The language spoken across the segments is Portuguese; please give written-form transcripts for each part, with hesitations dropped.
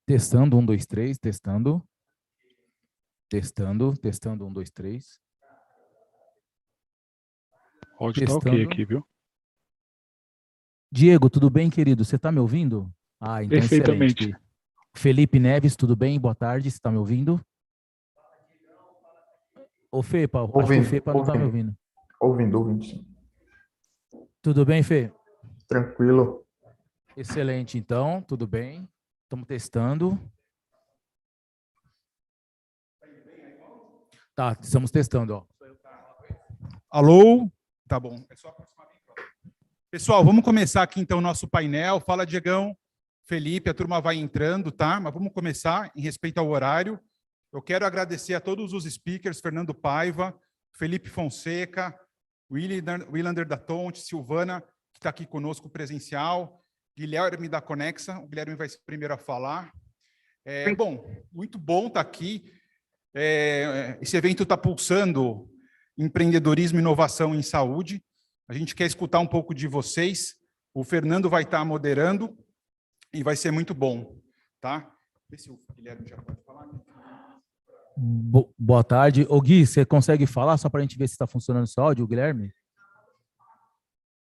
Testando, 1, 2, 3, testando. Testando, 1, 2, 3. O áudio tá ok aqui, viu? Diego, tudo bem, querido? Você está me ouvindo? Ah, então Perfeitamente. excelente. Felipe Neves, tudo bem? Boa tarde, você está me ouvindo? Ô, Fepa, acho que o Ouvindo, Fepa não está me ouvindo. ouvindo, sim. Tudo bem, Fê? Tranquilo. Excelente, então, tudo bem. Estamos testando. Tá, estamos testando, ó. Alô? Tá bom. É só aproximar bem próximo. Pessoal, vamos começar aqui então o nosso painel. Fala, Diegão, Felipe, a turma vai entrando, tá? Mas vamos começar em respeito ao horário. Eu quero agradecer a todos os speakers, Fernando Paiva, Felipe Fonseca, Willander da Tonte, Silvana, que está aqui conosco presencial, Guilherme da Conexa, o Guilherme vai ser o primeiro a falar. Bom, muito bom estar aqui. Esse evento está pulsando empreendedorismo e inovação em saúde. A gente quer escutar um pouco de vocês. O Fernando vai estar moderando e vai ser muito bom, tá? Vê se o Guilherme já pode falar. Boa tarde. Ô, Gui, você consegue falar só para a gente ver se está funcionando o seu áudio, Guilherme?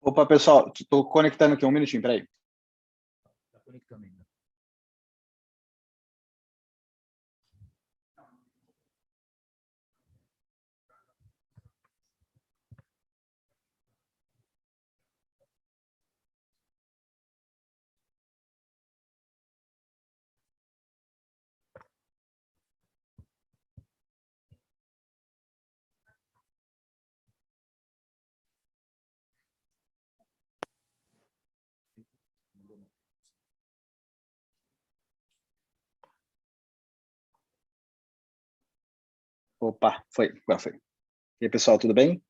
Opa, pessoal, estou conectando aqui um minutinho, peraí. Está conectando ainda. Opa, foi, agora foi. E aí, pessoal, tudo bem?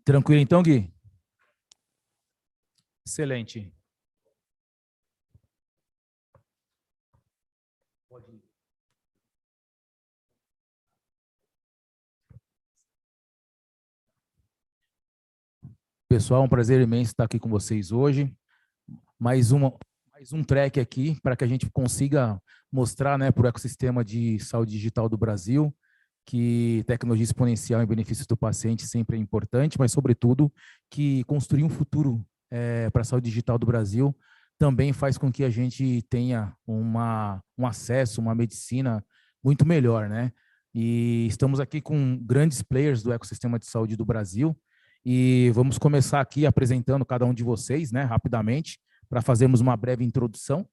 Tranquilo então, Gui? Excelente. Pode ir. Pessoal, um prazer imenso estar aqui com vocês hoje. Mais um track aqui para que a gente consiga mostrar, né, para o ecossistema de saúde digital do Brasil que tecnologia exponencial em benefício do paciente sempre é importante, mas, sobretudo, que construir um futuro para a saúde digital do Brasil também faz com que a gente tenha um acesso, uma medicina muito melhor, né? E estamos aqui com grandes players do ecossistema de saúde do Brasil e vamos começar aqui apresentando cada um de vocês, né, rapidamente, para fazermos uma breve introdução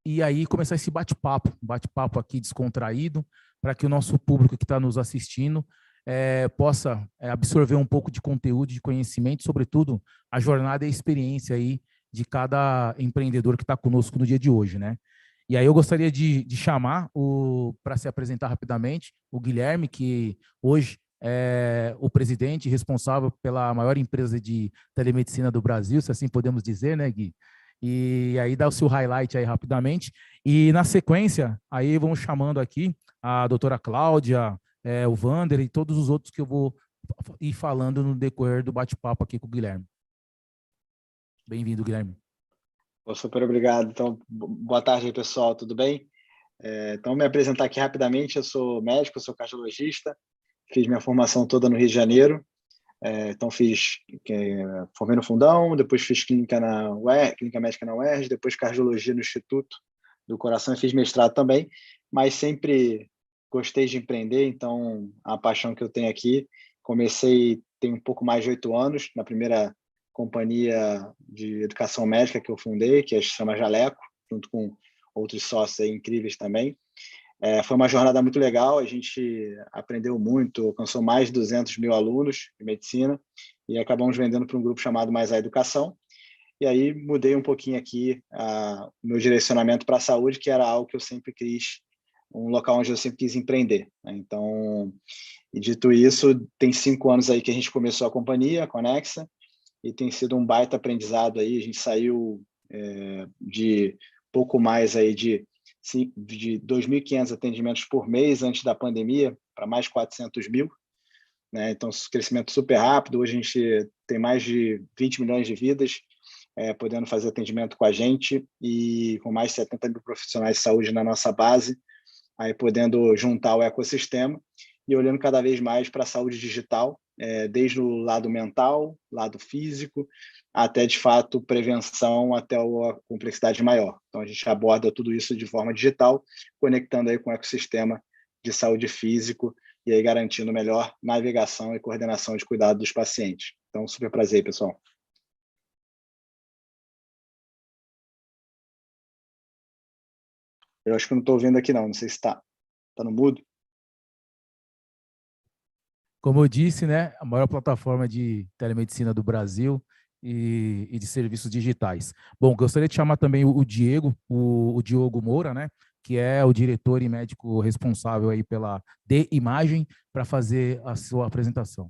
e aí começar esse bate-papo aqui descontraído, para que o nosso público que está nos assistindo possa absorver um pouco de conteúdo, de conhecimento, sobretudo a jornada e a experiência aí de cada empreendedor que está conosco no dia de hoje, né? E aí eu gostaria de chamar para se apresentar rapidamente o Guilherme, que hoje é o presidente responsável pela maior empresa de telemedicina do Brasil, se assim podemos dizer, né, Gui? E aí dá o seu highlight aí rapidamente. E na sequência, aí vamos chamando aqui a doutora Cláudia, o Vander e todos os outros que eu vou ir falando no decorrer do bate-papo aqui com o Guilherme. Bem-vindo, Guilherme. Super obrigado. Então, boa tarde, pessoal, tudo bem? Então, me apresentar aqui rapidamente, eu sou médico, sou cardiologista, fiz minha formação toda no Rio de Janeiro, então formei no Fundão, depois fiz clínica médica na UERJ, depois cardiologia no Instituto do Coração e fiz mestrado também, mas sempre gostei de empreender, então a paixão que eu tenho aqui, comecei tem um pouco mais de 8 anos, na primeira companhia de educação médica que eu fundei, que se chama Jaleco, junto com outros sócios aí incríveis também. Foi uma jornada muito legal, a gente aprendeu muito, alcançou mais de 200 mil alunos de medicina e acabamos vendendo para um grupo chamado Mais a Educação. E aí mudei um pouquinho aqui o meu direcionamento para a saúde, que era algo que eu sempre quis, um local onde eu sempre quis empreender, né? Então, e dito isso, tem 5 anos aí que a gente começou a companhia, a Conexa, e tem sido um baita aprendizado aí. A gente saiu de pouco mais aí de 2.500 atendimentos por mês antes da pandemia para mais de 400 mil, né? Então, crescimento super rápido. Hoje a gente tem mais de 20 milhões de vidas podendo fazer atendimento com a gente e com mais de 70 mil profissionais de saúde na nossa base, aí podendo juntar o ecossistema e olhando cada vez mais para a saúde digital, desde o lado mental, lado físico, até, de fato, prevenção, até a complexidade maior. Então, a gente aborda tudo isso de forma digital, conectando aí com o ecossistema de saúde físico e aí garantindo melhor navegação e coordenação de cuidado dos pacientes. Então, super prazer, pessoal. Eu acho que eu não estou ouvindo aqui, não sei se está no mudo. Como eu disse, né, a maior plataforma de telemedicina do Brasil e de serviços digitais. Bom, gostaria de chamar também o Diego, o Diogo Moura, né, que é o diretor e médico responsável aí pela D-Imagem, para fazer a sua apresentação.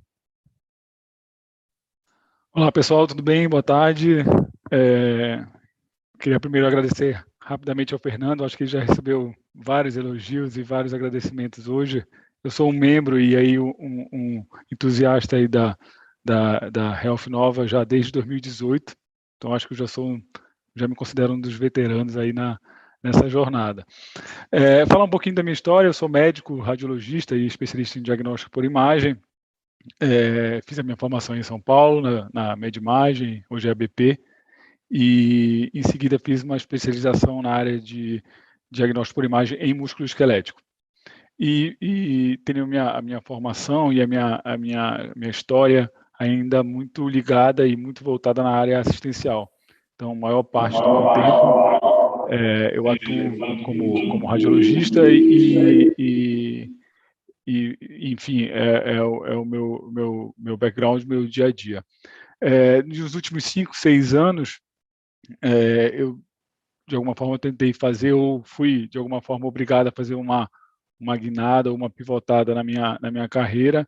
Olá, pessoal, tudo bem? Boa tarde. Queria primeiro agradecer rapidamente ao Fernando, acho que ele já recebeu vários elogios e vários agradecimentos hoje. Eu sou um membro e aí um entusiasta aí da Health Nova já desde 2018, então acho que eu já me considero um dos veteranos aí nessa jornada. Falar um pouquinho da minha história, eu sou médico, radiologista e especialista em diagnóstico por imagem. Fiz a minha formação em São Paulo, na Medimagem, hoje é a BP, e em seguida fiz uma especialização na área de diagnóstico por imagem em músculo esquelético. E tenho a minha formação e a minha história ainda muito ligada e muito voltada na área assistencial. Então, a maior parte do meu tempo eu atuo como radiologista enfim, é o meu background, meu dia a dia. Nos últimos 5, 6 anos, eu, de alguma forma, tentei fazer, ou fui, de alguma forma, obrigado a fazer uma guinada, uma pivotada na minha carreira,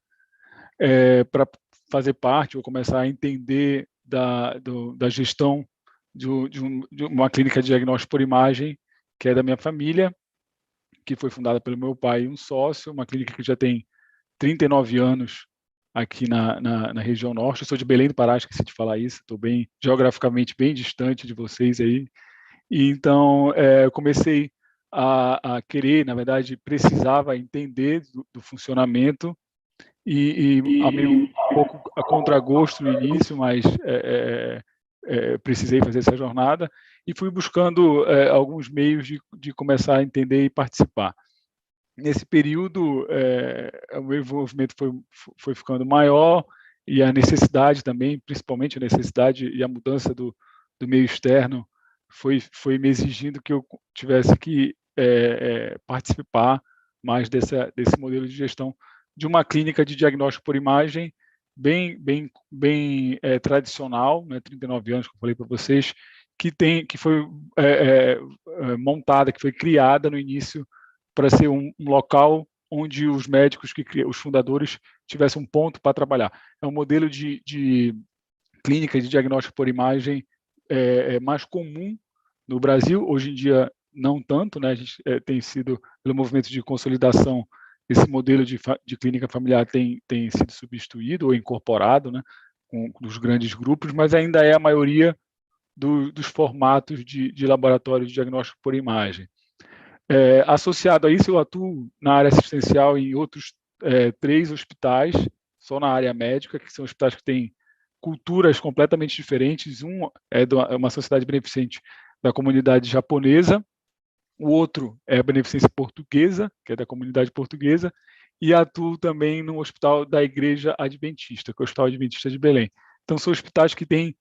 para fazer parte, ou começar a entender da gestão de uma clínica de diagnóstico por imagem, que é da minha família, que foi fundada pelo meu pai e um sócio, uma clínica que já tem 39 anos aqui na região norte. Eu sou de Belém do Pará, esqueci de falar isso, estou geograficamente bem distante de vocês aí. E então, eu comecei a querer, na verdade, precisava entender do funcionamento e meio um pouco a contragosto no início, mas precisei fazer essa jornada e fui buscando alguns meios de começar a entender e participar. Nesse período, o meu envolvimento foi ficando maior e a necessidade também, principalmente a necessidade e a mudança do meio externo, foi me exigindo que eu tivesse que participar mais desse modelo de gestão de uma clínica de diagnóstico por imagem bem tradicional, né, 39 anos, como eu falei para vocês, que foi montada, que foi criada no início para ser um local onde os médicos, os fundadores, tivessem um ponto para trabalhar. É um modelo de clínica de diagnóstico por imagem mais comum no Brasil, hoje em dia não tanto, né? A gente tem sido, pelo movimento de consolidação, esse modelo de clínica familiar tem sido substituído ou incorporado, né, dos grandes grupos, mas ainda é a maioria dos formatos de laboratório de diagnóstico por imagem. Associado a isso, eu atuo na área assistencial em outros 3 hospitais, só na área médica, que são hospitais que têm culturas completamente diferentes. Um é uma sociedade beneficente da comunidade japonesa, o outro é a beneficência portuguesa, que é da comunidade portuguesa, e atuo também no hospital da Igreja Adventista, que é o Hospital Adventista de Belém. Então, são hospitais que têm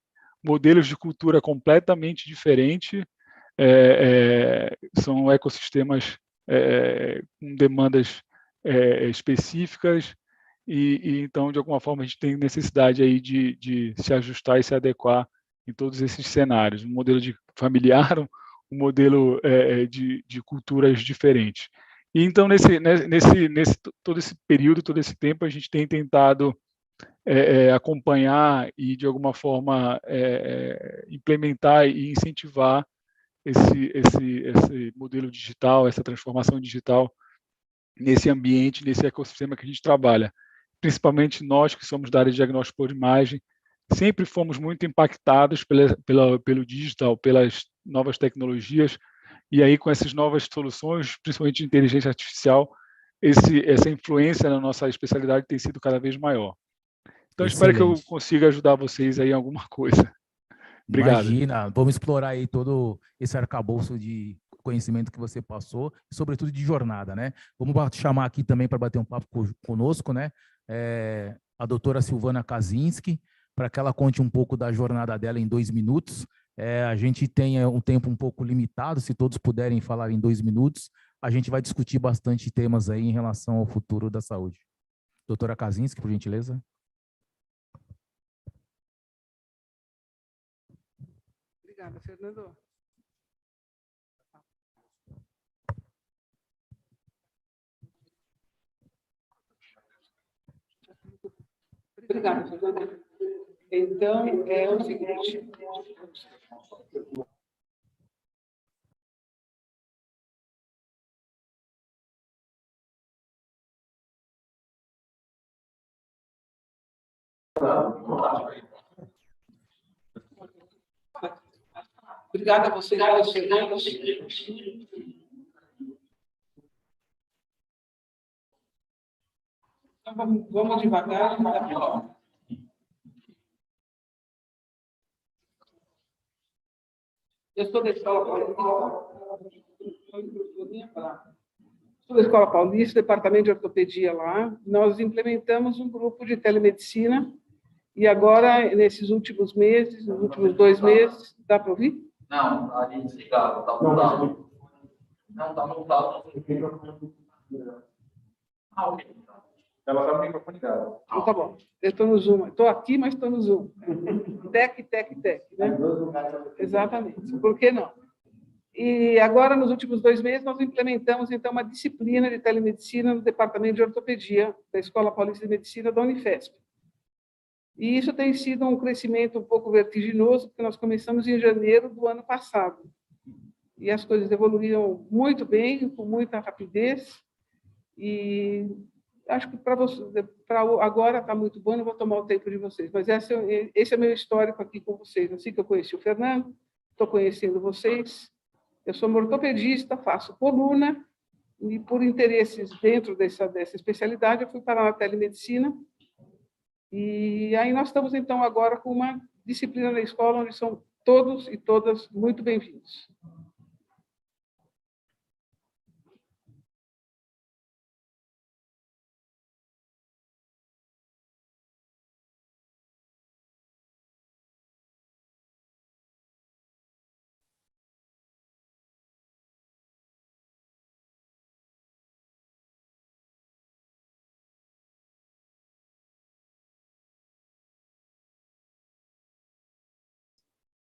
modelos de cultura completamente diferentes, são ecossistemas com demandas específicas, e então, de alguma forma, a gente tem necessidade aí de se ajustar e se adequar em todos esses cenários. Um modelo familiar, um modelo de culturas diferentes. E então, todo esse período, todo esse tempo, a gente tem tentado acompanhar e, de alguma forma, implementar e incentivar esse modelo digital, essa transformação digital nesse ambiente, nesse ecossistema que a gente trabalha. Principalmente nós que somos da área de diagnóstico por imagem, sempre fomos muito impactados pelo digital, pelas novas tecnologias, e aí com essas novas soluções, principalmente de inteligência artificial, essa influência na nossa especialidade tem sido cada vez maior. Então, espero que eu Excelente. consiga ajudar vocês aí em alguma coisa. Obrigado. Imagina, vamos explorar aí todo esse arcabouço de conhecimento que você passou, e sobretudo de jornada, né? Vamos chamar aqui também para bater um papo conosco, né? A doutora Silvana Kaczynski, para que ela conte um pouco da jornada dela em 2 minutos. A gente tem um tempo um pouco limitado, se todos puderem falar em 2 minutos, a gente vai discutir bastante temas aí em relação ao futuro da saúde. Doutora Kaczynski, por gentileza. Obrigada, Fernando. Obrigada, Fernando. Então, é o seguinte. Obrigada a vocês pelas perguntas. Então, vamos devagar. Eu sou da Escola Paulista. Sou da Escola Paulista, departamento de ortopedia lá. Nós implementamos um grupo de telemedicina e agora, nesses últimos meses, nos últimos 2 meses, dá para ouvir? Não, está ali desligado, está mutado. Não, está mutado. Ah, ok. Ela está no microfone ligado. Então, tá bom. Eu estou no Zoom. Estou aqui, mas estou no Zoom. Tec, né? Exatamente. Por que não? E agora, nos últimos 2 meses, nós implementamos, então, uma disciplina de telemedicina no departamento de ortopedia da Escola Paulista de Medicina da Unifesp. E isso tem sido um crescimento um pouco vertiginoso, porque nós começamos em janeiro do ano passado. E as coisas evoluíram muito bem, com muita rapidez. E acho que para agora está muito bom, não vou tomar o tempo de vocês. Mas esse é meu histórico aqui com vocês. Assim que eu conheci o Fernando, estou conhecendo vocês. Eu sou ortopedista, faço coluna, e por interesses dentro dessa especialidade, eu fui parar na telemedicina. E aí nós estamos, então, agora com uma disciplina na escola onde são todos e todas muito bem-vindos.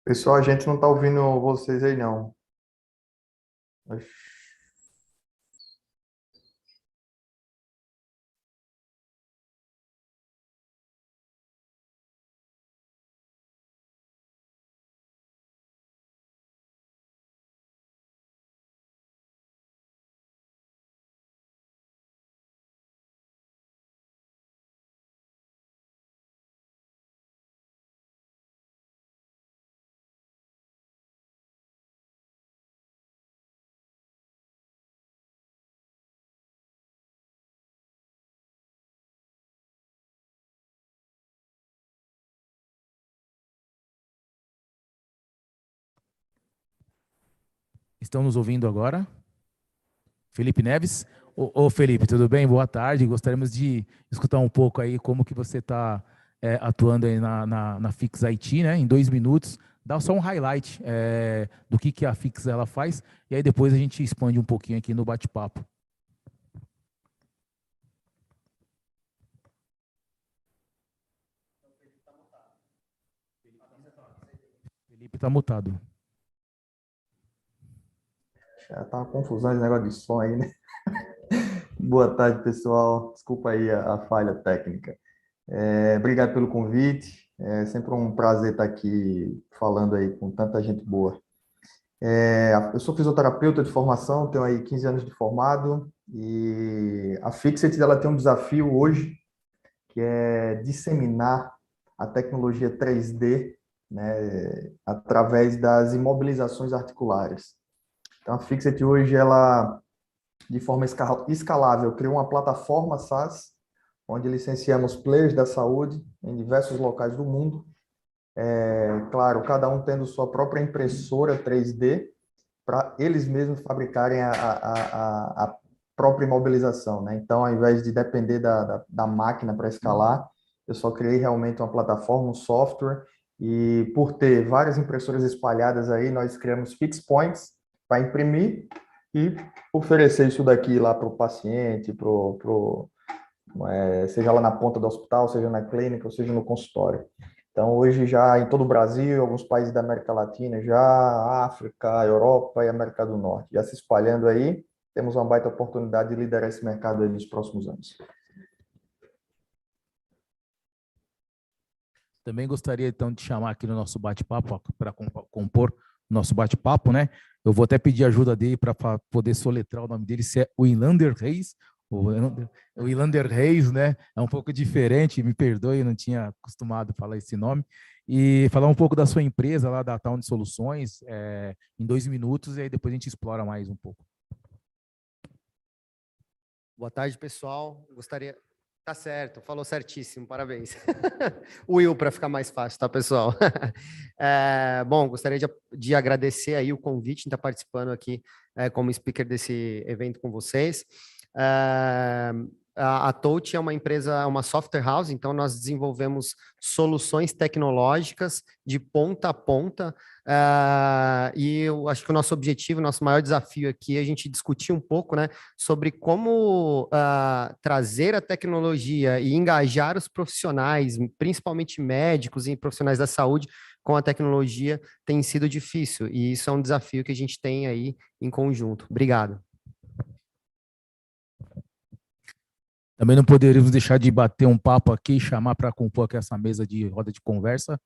Pessoal, a gente não está ouvindo vocês aí, não. Estão nos ouvindo agora? Felipe Neves. Ô Felipe, tudo bem? Boa tarde. Gostaríamos de escutar um pouco aí como que você está atuando aí na Fix IT, né? Em 2 minutos. Dá só um highlight do que a Fix ela faz, e aí depois a gente expande um pouquinho aqui no bate-papo. Felipe está mutado. Já tá uma confusão esse negócio de som aí, né? Boa tarde, pessoal. Desculpa aí a falha técnica. Obrigado pelo convite. É sempre um prazer estar aqui falando aí com tanta gente boa. Eu sou fisioterapeuta de formação, tenho aí 15 anos de formado, e a Fixit ela tem um desafio hoje, que é disseminar a tecnologia 3D, né, através das imobilizações articulares. Então, a Fixit hoje, ela, de forma escalável, criou uma plataforma SaaS, onde licenciamos players da saúde em diversos locais do mundo. Claro, cada um tendo sua própria impressora 3D, para eles mesmos fabricarem a própria imobilização, né? Então, ao invés de depender da máquina para escalar, eu só criei realmente uma plataforma, um software, e por ter várias impressoras espalhadas aí, nós criamos fix points para imprimir e oferecer isso daqui lá para o paciente, seja lá na ponta do hospital, seja na clínica, ou seja no consultório. Então, hoje já em todo o Brasil, alguns países da América Latina, já África, Europa e América do Norte, já se espalhando aí, temos uma baita oportunidade de liderar esse mercado aí nos próximos anos. Também gostaria, então, de chamar aqui no nosso bate-papo, para compor o nosso bate-papo, né? Eu vou até pedir ajuda dele para poder soletrar o nome dele, se é Wilander Reis. O Wilander Reis, né? É um pouco diferente, me perdoe, eu não tinha acostumado a falar esse nome. E falar um pouco da sua empresa lá, da Town de Soluções, em 2 minutos, e aí depois a gente explora mais um pouco. Boa tarde, pessoal. Gostaria... Tá certo, falou certíssimo, parabéns. O Will, para ficar mais fácil, tá, pessoal? Bom, gostaria de agradecer aí o convite de estar participando aqui como speaker desse evento com vocês. A Touch é uma empresa, uma software house, então nós desenvolvemos soluções tecnológicas de ponta a ponta, e eu acho que o nosso objetivo, o nosso maior desafio aqui é a gente discutir um pouco, né, sobre como trazer a tecnologia e engajar os profissionais, principalmente médicos e profissionais da saúde, com a tecnologia tem sido difícil, e isso é um desafio que a gente tem aí em conjunto. Obrigado. Também não poderíamos deixar de bater um papo aqui e chamar para compor aqui essa mesa de roda de conversa.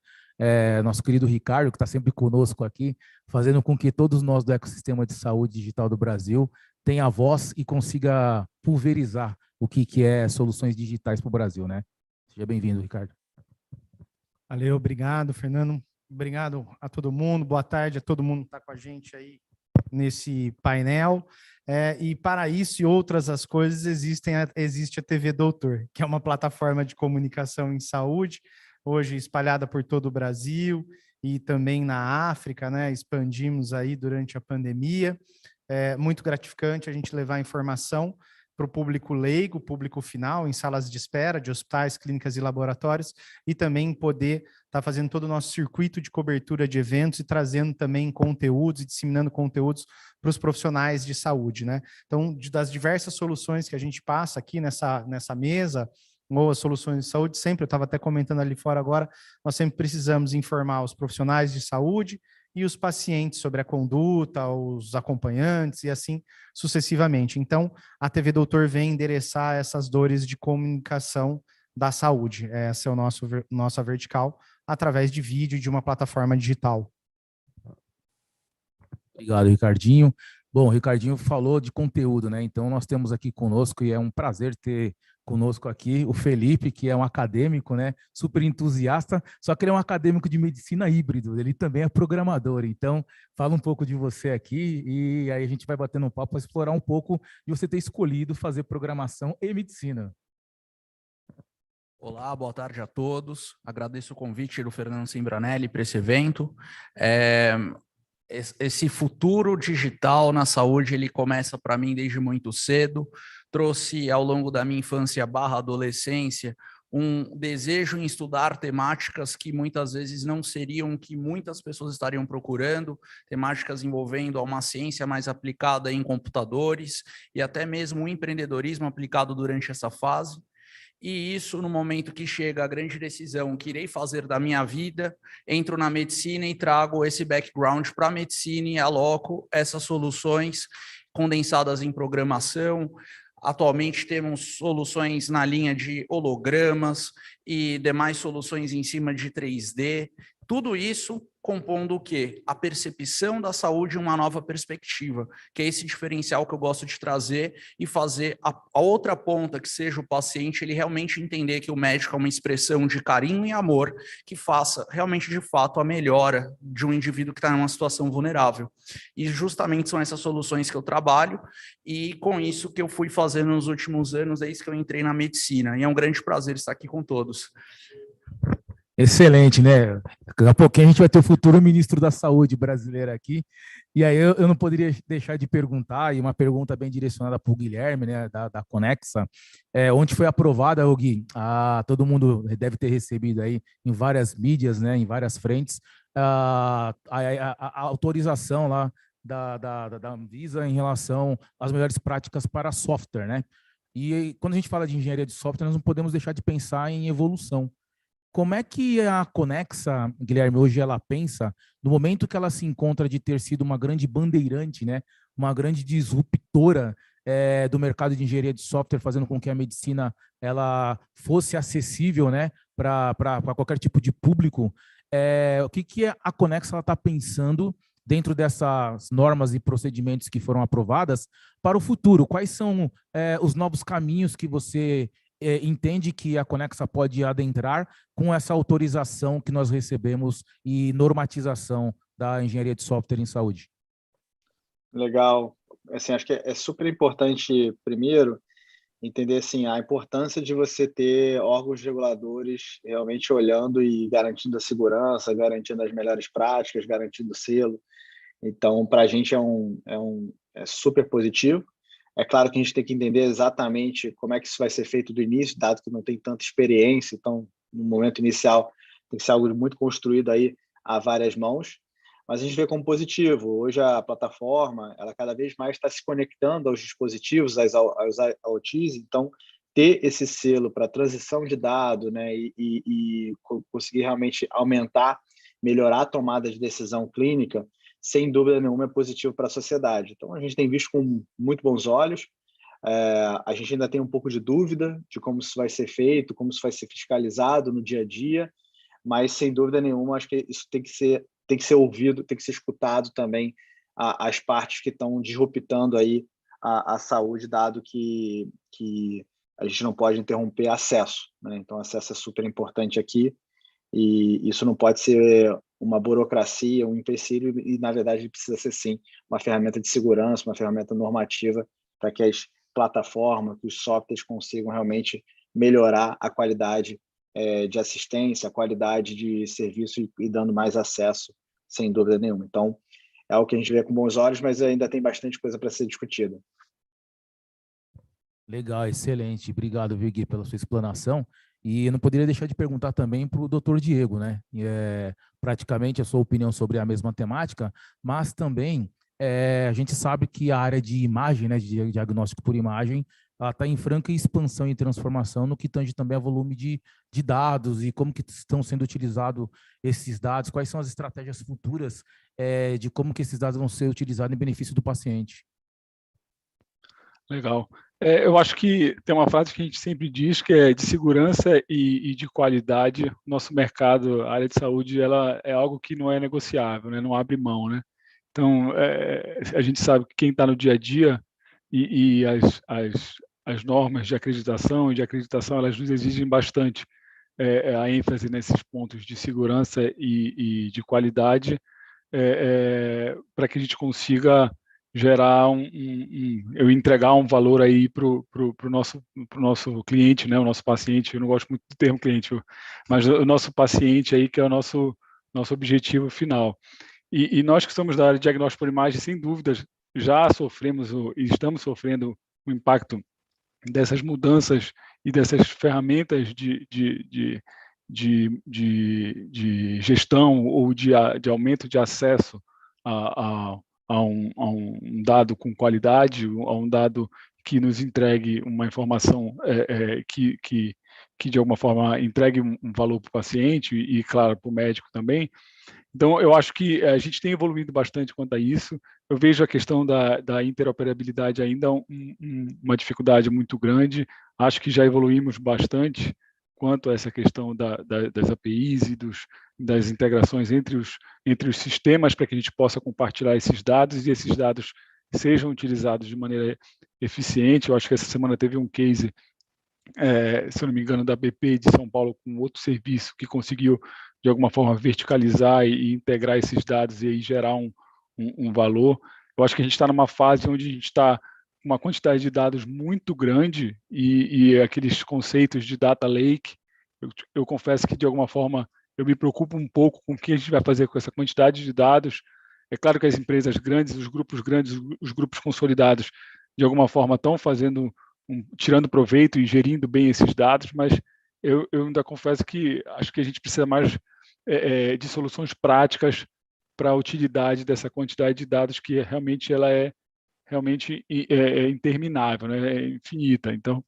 Nosso querido Ricardo, que está sempre conosco aqui, fazendo com que todos nós do ecossistema de saúde digital do Brasil tenham voz e consiga pulverizar o que é soluções digitais para o Brasil, né? Seja bem-vindo, Ricardo. Valeu, obrigado, Fernando. Obrigado a todo mundo. Boa tarde a todo mundo que está com a gente aí nesse painel. E para isso e outras as coisas, existe a TV Doutor, que é uma plataforma de comunicação em saúde, hoje espalhada por todo o Brasil e também na África, né? Expandimos aí durante a pandemia. É muito gratificante a gente levar informação para o público leigo, público final, em salas de espera de hospitais, clínicas e laboratórios, e também poder estar fazendo todo o nosso circuito de cobertura de eventos e trazendo também conteúdos e disseminando conteúdos para os profissionais de saúde, né? Então, das diversas soluções que a gente passa aqui nessa mesa, ou as soluções de saúde, sempre, eu estava até comentando ali fora agora, nós sempre precisamos informar os profissionais de saúde e os pacientes sobre a conduta, os acompanhantes e assim sucessivamente. Então, a TV Doutor vem endereçar essas dores de comunicação da saúde. Essa é nossa vertical, através de vídeo e de uma plataforma digital. Obrigado, Ricardinho. Bom, o Ricardinho falou de conteúdo, né? Então, nós temos aqui conosco, e é um prazer ter conosco aqui o Felipe, que é um acadêmico, né? Super entusiasta, só que ele é um acadêmico de medicina híbrido, ele também é programador. Então, fala um pouco de você aqui e aí a gente vai batendo um papo para explorar um pouco de você ter escolhido fazer programação e medicina. Olá, boa tarde a todos. Agradeço o convite do Fernando Cimbranelli para esse evento. Esse futuro digital na saúde, ele começa para mim desde muito cedo. Trouxe ao longo da minha infância / adolescência um desejo em estudar temáticas que muitas vezes não seriam que muitas pessoas estariam procurando, temáticas envolvendo uma ciência mais aplicada em computadores e até mesmo o empreendedorismo aplicado durante essa fase. E isso, no momento que chega a grande decisão que irei fazer da minha vida, entro na medicina e trago esse background para a medicina e aloco essas soluções condensadas em programação. Atualmente temos soluções na linha de hologramas e demais soluções em cima de 3D. Tudo isso compondo o quê? A percepção da saúde em uma nova perspectiva, que é esse diferencial que eu gosto de trazer e fazer a outra ponta, que seja o paciente, ele realmente entender que o médico é uma expressão de carinho e amor que faça realmente, de fato, a melhora de um indivíduo que está em uma situação vulnerável. E justamente são essas soluções que eu trabalho e com isso que eu fui fazendo nos últimos anos, desde que eu entrei na medicina. E é um grande prazer estar aqui com todos. Excelente, né? Daqui a pouquinho a gente vai ter o futuro ministro da Saúde brasileiro aqui. E aí eu não poderia deixar de perguntar, e uma pergunta bem direcionada para o Guilherme, né, da Conexa, onde foi aprovada, Gui, todo mundo deve ter recebido aí em várias mídias, né, em várias frentes, a autorização lá da Anvisa em relação às melhores práticas para software, né? E quando a gente fala de engenharia de software, nós não podemos deixar de pensar em evolução. Como é que a Conexa, Guilherme, hoje ela pensa no momento que ela se encontra de ter sido uma grande bandeirante, né, uma grande disruptora do mercado de engenharia de software, fazendo com que a medicina ela fosse acessível, né, para qualquer tipo de público? O que a Conexa está pensando dentro dessas normas e procedimentos que foram aprovadas para o futuro? Quais são os novos caminhos que você entende que a Conexa pode adentrar com essa autorização que nós recebemos e normatização da engenharia de software em saúde? Legal. Assim, acho que é super importante, primeiro, entender assim, a importância de você ter órgãos reguladores realmente olhando e garantindo a segurança, garantindo as melhores práticas, garantindo o selo. Então, para a gente é super positivo. É claro que a gente tem que entender exatamente como é que isso vai ser feito do início, dado que não tem tanta experiência. Então, no momento inicial, tem que ser algo muito construído aí a várias mãos. Mas a gente vê como positivo. Hoje a plataforma, ela cada vez mais está se conectando aos dispositivos, aos IoTs. Então, ter esse selo para transição de dado, né, e conseguir realmente aumentar, melhorar a tomada de decisão clínica, sem dúvida nenhuma, é positivo para a sociedade. Então, a gente tem visto com muito bons olhos. A gente ainda tem um pouco de dúvida de como isso vai ser feito, como isso vai ser fiscalizado no dia a dia, mas, sem dúvida nenhuma, acho que isso tem que ser ouvido, tem que ser escutado também as partes que estão disruptando aí a saúde, dado que a gente não pode interromper acesso, né? Então, acesso é super importante aqui e isso não pode ser uma burocracia, um empecilho, e, na verdade, precisa ser, sim, uma ferramenta de segurança, uma ferramenta normativa para que as plataformas, que os softwares consigam realmente melhorar a qualidade de assistência, a qualidade de serviço e dando mais acesso, sem dúvida nenhuma. Então, é algo que a gente vê com bons olhos, mas ainda tem bastante coisa para ser discutida. Legal, excelente. Obrigado, Gui, pela sua explanação. E eu não poderia deixar de perguntar também para o Dr. Diego, né? Praticamente a sua opinião sobre a mesma temática, mas também a gente sabe que a área de imagem, né, de diagnóstico por imagem, ela está em franca expansão e transformação no que tange também a volume de dados e como que estão sendo utilizados esses dados, quais são as estratégias futuras de como que esses dados vão ser utilizados em benefício do paciente. Legal. Eu acho que tem uma frase que a gente sempre diz, que é de segurança e de qualidade. Nosso mercado, a área de saúde, ela é algo que não é negociável, né? Não abre mão, né? Então, a gente sabe que quem está no dia a dia e as normas de acreditação elas nos exigem bastante a ênfase nesses pontos de segurança e de qualidade para que a gente consiga gerar eu entregar um valor aí para o nosso cliente, né, o nosso paciente. Eu não gosto muito do termo cliente, mas o nosso paciente aí, que é o nosso objetivo final. E nós que somos da área de diagnóstico por imagem, sem dúvidas, já sofremos e estamos sofrendo o impacto dessas mudanças e dessas ferramentas de gestão ou de aumento de acesso a um dado com qualidade, a um dado que nos entregue uma informação que de alguma forma entregue um valor para o paciente e, claro, para o médico também. Então, eu acho que a gente tem evoluído bastante quanto a isso. Eu vejo a questão da interoperabilidade ainda uma dificuldade muito grande. Acho que já evoluímos bastante quanto a essa questão das APIs e das integrações entre os sistemas para que a gente possa compartilhar esses dados e esses dados sejam utilizados de maneira eficiente. Eu acho que essa semana teve um case, se eu não me engano, da BP de São Paulo com outro serviço que conseguiu, de alguma forma, verticalizar e integrar esses dados e aí gerar um valor. Eu acho que a gente está numa fase onde a gente está com uma quantidade de dados muito grande e aqueles conceitos de data lake, eu confesso que, de alguma forma, eu me preocupo um pouco com o que a gente vai fazer com essa quantidade de dados. É claro que as empresas grandes, os grupos consolidados, de alguma forma, estão tirando proveito e gerindo bem esses dados, mas eu ainda confesso que acho que a gente precisa mais de soluções práticas para a utilidade dessa quantidade de dados, que realmente ela é interminável, né? É infinita. Então,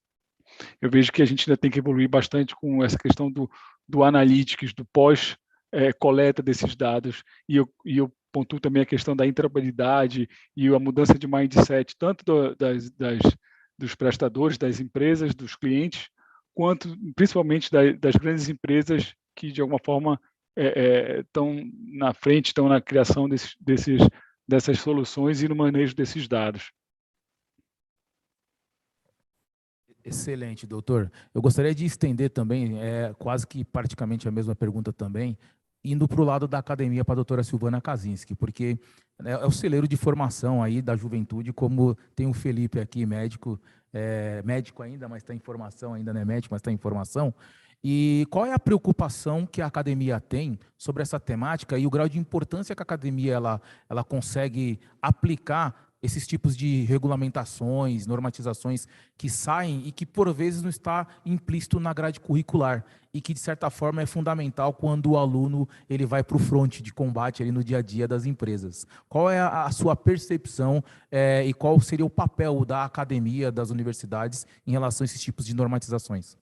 eu vejo que a gente ainda tem que evoluir bastante com essa questão do analytics, do pós-coleta desses dados, e eu pontuo também a questão da interoperabilidade e a mudança de mindset, tanto dos prestadores, das empresas, dos clientes, quanto principalmente das grandes empresas que, de alguma forma, estão na frente, estão na criação dessas soluções e no manejo desses dados. Excelente, doutor. Eu gostaria de estender também, quase que praticamente a mesma pergunta também, indo para o lado da academia para a doutora Silvana Kaczynski, porque é o celeiro de formação aí da juventude, como tem o Felipe aqui, médico ainda, mas está em formação, ainda não é médico, mas está em formação. E qual é a preocupação que a academia tem sobre essa temática e o grau de importância que a academia ela consegue aplicar esses tipos de regulamentações, normatizações que saem e que, por vezes, não está implícito na grade curricular e que, de certa forma, é fundamental quando o aluno ele vai para o fronte de combate ali no dia a dia das empresas. Qual é a sua percepção e qual seria o papel da academia, das universidades, em relação a esses tipos de normatizações?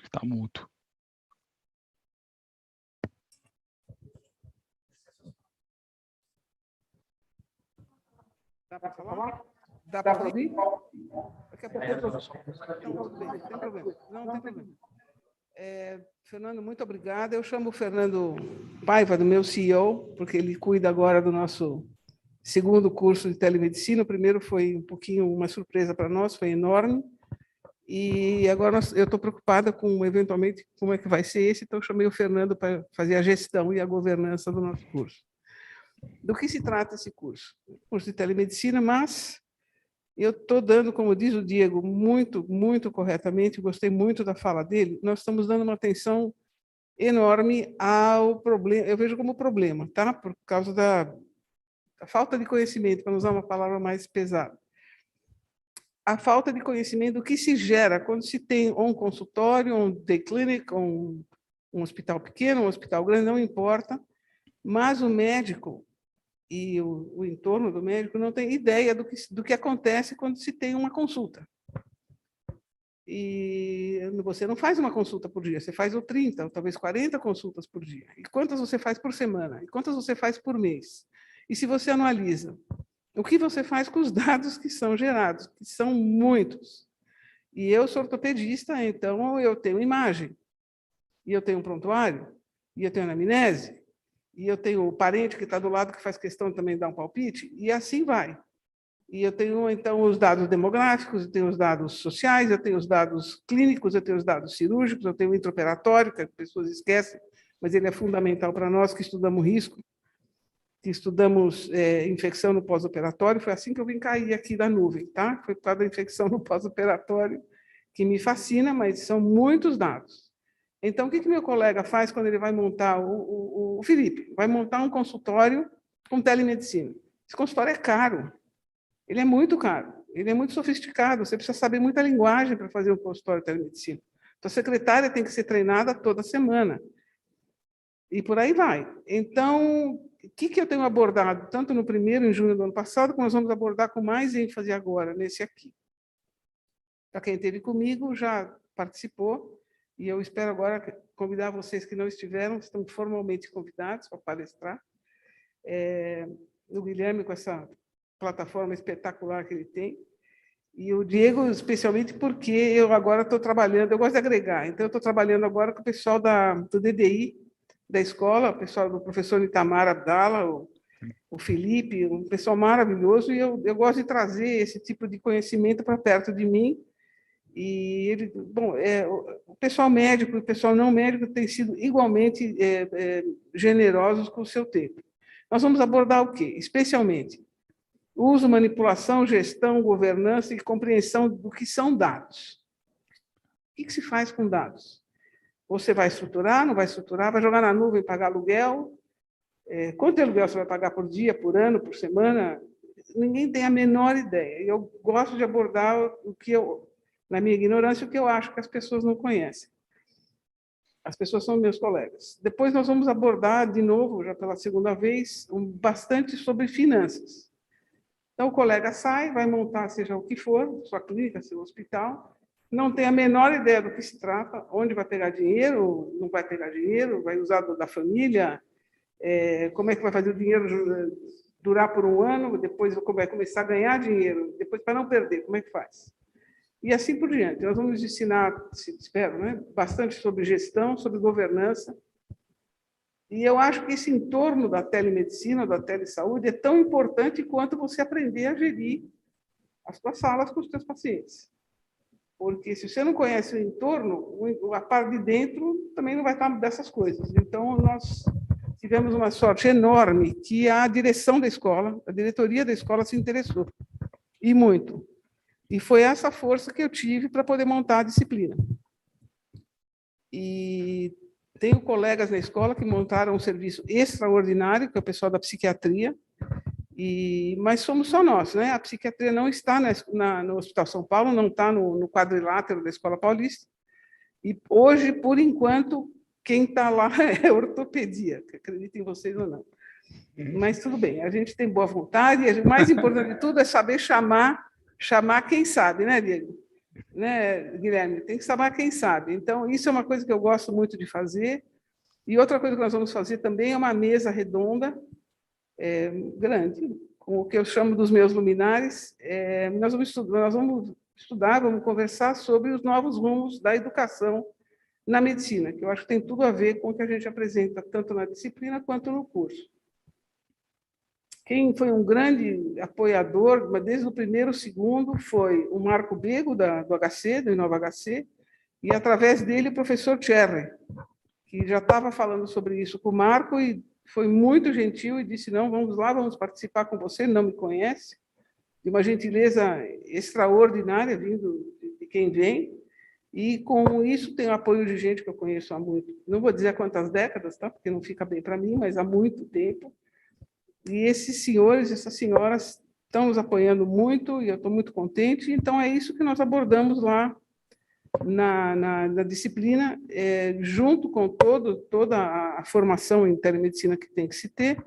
Está mudo. Dá para falar? Dá para ouvir? Daqui a pouco eu tô... Não tem problema. Não tem problema. Fernando, muito obrigada. Eu chamo o Fernando Paiva, do meu CEO, porque ele cuida agora do nosso segundo curso de telemedicina. O primeiro foi um pouquinho uma surpresa para nós, foi enorme. E agora eu estou preocupada com, eventualmente, como é que vai ser esse, então eu chamei o Fernando para fazer a gestão e a governança do nosso curso. Do que se trata esse curso? Curso de telemedicina, mas eu estou dando, como diz o Diego, muito, muito corretamente, gostei muito da fala dele, nós estamos dando uma atenção enorme ao problema, eu vejo como problema, tá? Por causa da falta de conhecimento, para usar uma palavra mais pesada. A falta de conhecimento do que se gera quando se tem um consultório, um day clinic, um hospital pequeno, um hospital grande, não importa, mas o médico e o entorno do médico não tem ideia do que acontece quando se tem uma consulta. E você não faz uma consulta por dia, você faz ou 30, ou talvez 40 consultas por dia. E quantas você faz por semana? E quantas você faz por mês? E se você analisa o que você faz com os dados que são gerados, que são muitos. E eu sou ortopedista, então eu tenho imagem, e eu tenho um prontuário, e eu tenho anamnese, e eu tenho o parente que está do lado que faz questão também de dar um palpite, e assim vai. E eu tenho, então, os dados demográficos, eu tenho os dados sociais, eu tenho os dados clínicos, eu tenho os dados cirúrgicos, eu tenho o intraoperatório, que as pessoas esquecem, mas ele é fundamental para nós que estudamos risco, que estudamos infecção no pós-operatório. Foi assim que eu vim cair aqui da nuvem, tá? Foi por causa da infecção no pós-operatório, que me fascina, mas são muitos dados. Então, o que meu colega faz quando ele vai montar, o Felipe, vai montar um consultório com telemedicina? Esse consultório é caro, ele é muito caro, ele é muito sofisticado, você precisa saber muita linguagem para fazer um consultório de telemedicina. Então, a secretária tem que ser treinada toda semana. E por aí vai. Então, o que eu tenho abordado, tanto no primeiro, em junho do ano passado, como nós vamos abordar com mais ênfase agora, nesse aqui. Para quem esteve comigo, já participou, e eu espero agora convidar vocês que não estiveram, estão formalmente convidados para palestrar, o Guilherme com essa plataforma espetacular que ele tem, e o Diego especialmente porque eu agora estou trabalhando, eu gosto de agregar, então eu estou trabalhando agora com o pessoal do DDI, da escola, o pessoal do professor Itamar Abdala, o Felipe, um pessoal maravilhoso, e eu gosto de trazer esse tipo de conhecimento para perto de mim. E ele, bom, o pessoal médico e o pessoal não médico têm sido igualmente generosos com o seu tempo. Nós vamos abordar o quê? Especialmente uso, manipulação, gestão, governança e compreensão do que são dados. O que se faz com dados? Você vai estruturar, não vai estruturar, vai jogar na nuvem, pagar aluguel. Quanto de aluguel você vai pagar por dia, por ano, por semana? Ninguém tem a menor ideia. E eu gosto de abordar o que eu, na minha ignorância, o que eu acho que as pessoas não conhecem. As pessoas são meus colegas. Depois nós vamos abordar, de novo, já pela segunda vez, bastante sobre finanças. Então, o colega sai, vai montar seja o que for, sua clínica, seu hospital, não tem a menor ideia do que se trata, onde vai pegar dinheiro, não vai pegar dinheiro, vai usar da família, como é que vai fazer o dinheiro durar por um ano, depois vai começar a ganhar dinheiro, depois para não perder, como é que faz? E assim por diante. Nós vamos ensinar, espero, né, bastante sobre gestão, sobre governança. E eu acho que esse entorno da telemedicina, da telesaúde, é tão importante quanto você aprender a gerir as suas salas com os seus pacientes. Porque se você não conhece o entorno, a parte de dentro também não vai estar dessas coisas. Então, nós tivemos uma sorte enorme que a direção da escola, a diretoria da escola se interessou. E muito. E foi essa força que eu tive para poder montar a disciplina. E tenho colegas na escola que montaram um serviço extraordinário, que é o pessoal da psiquiatria, mas somos só nós, né? A psiquiatria não está no Hospital São Paulo, não está no quadrilátero da Escola Paulista, e hoje, por enquanto, quem está lá é ortopedia, acreditem vocês ou não. Mas tudo bem, a gente tem boa vontade, e o mais importante de tudo é saber chamar quem sabe, né, Diego? Né, Guilherme? Tem que saber quem sabe. Então, isso é uma coisa que eu gosto muito de fazer. E outra coisa que nós vamos fazer também é uma mesa redonda, grande, com o que eu chamo dos meus luminares. Nós vamos estudar, vamos conversar sobre os novos rumos da educação na medicina, que eu acho que tem tudo a ver com o que a gente apresenta, tanto na disciplina quanto no curso. Quem foi um grande apoiador, mas desde o primeiro, segundo, foi o Marco Bego, do HC, do Inova HC, e, através dele, o professor Thierry, que já estava falando sobre isso com o Marco, e foi muito gentil e disse, não, vamos lá, vamos participar com você, não me conhece, de uma gentileza extraordinária, vindo de quem vem, e com isso tem o apoio de gente que eu conheço há muito, não vou dizer há quantas décadas, tá? Porque não fica bem para mim, mas há muito tempo. E esses senhores, essas senhoras estão nos apoiando muito, e eu estou muito contente. Então, é isso que nós abordamos lá na disciplina, junto com toda a formação em telemedicina que tem que se ter,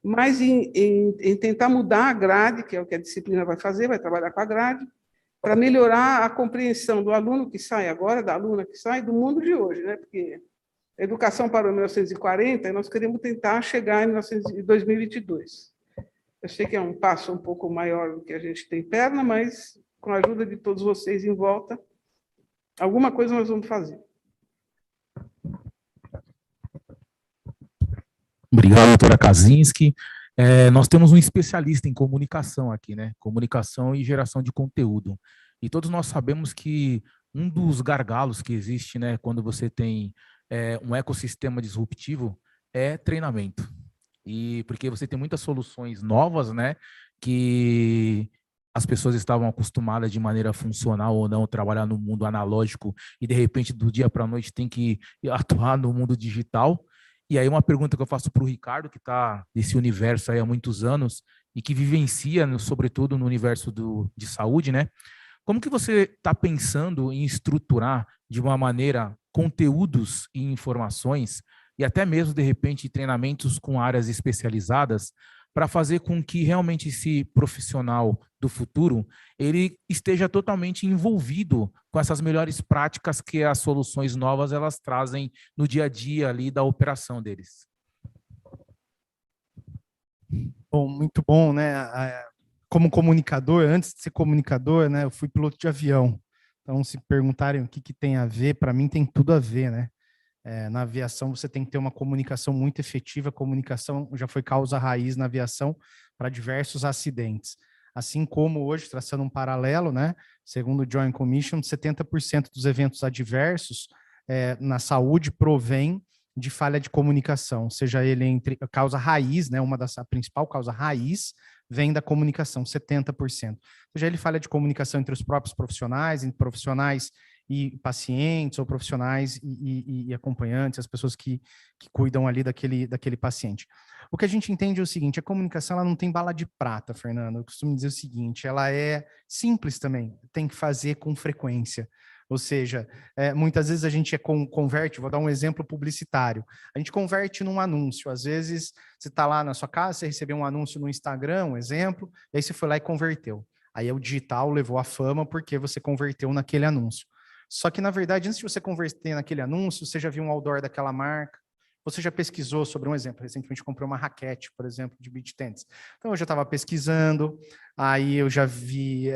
mas em tentar mudar a grade, que é o que a disciplina vai fazer, vai trabalhar com a grade, para melhorar a compreensão do aluno que sai agora, da aluna que sai, do mundo de hoje, né? Porque a educação parou em 1940 e nós queremos tentar chegar em 2022. Eu sei que é um passo um pouco maior do que a gente tem perna, mas com a ajuda de todos vocês em volta, alguma coisa nós vamos fazer. Obrigado, doutora Kaczynski. Nós temos um especialista em comunicação aqui, né? Comunicação e geração de conteúdo. E todos nós sabemos que um dos gargalos que existe, né, quando você tem um ecossistema disruptivo, é treinamento. E porque você tem muitas soluções novas, né, que as pessoas estavam acostumadas de maneira funcional ou não, trabalhar no mundo analógico e, de repente, do dia para a noite tem que atuar no mundo digital. E aí uma pergunta que eu faço para o Ricardo, que está nesse universo aí há muitos anos e que vivencia, sobretudo, no universo de saúde, né? Como que você está pensando em estruturar de uma maneira conteúdos e informações e até mesmo, de repente, treinamentos com áreas especializadas para fazer com que realmente esse profissional do futuro ele esteja totalmente envolvido com essas melhores práticas que as soluções novas elas trazem no dia a dia ali da operação deles? Bom, muito bom, né? Como comunicador, antes de ser comunicador, né, eu fui piloto de avião. Então, se perguntarem o que tem a ver, para mim tem tudo a ver, né? Na aviação você tem que ter uma comunicação muito efetiva. A comunicação já foi causa raiz na aviação para diversos acidentes. Assim como hoje, traçando um paralelo, né, segundo o Joint Commission, 70% dos eventos adversos na saúde provém de falha de comunicação, seja ele entre a causa raiz, né, a principal causa raiz vem da comunicação, 70%. Seja ele falha de comunicação entre os próprios profissionais, entre profissionais e pacientes, ou profissionais e acompanhantes, as pessoas que cuidam ali daquele paciente. O que a gente entende é o seguinte: a comunicação ela não tem bala de prata, Fernando. Eu costumo dizer o seguinte: ela é simples também, tem que fazer com frequência. Ou seja, muitas vezes a gente converte, vou dar um exemplo publicitário, a gente converte num anúncio. Às vezes você está lá na sua casa, você recebeu um anúncio no Instagram, um exemplo, e aí você foi lá e converteu. Aí o digital levou a fama porque você converteu naquele anúncio. Só que, na verdade, antes de você converter naquele anúncio, você já viu um outdoor daquela marca, você já pesquisou sobre um exemplo. Recentemente comprei uma raquete, por exemplo, de beach tennis. Então, eu já estava pesquisando, aí eu já vi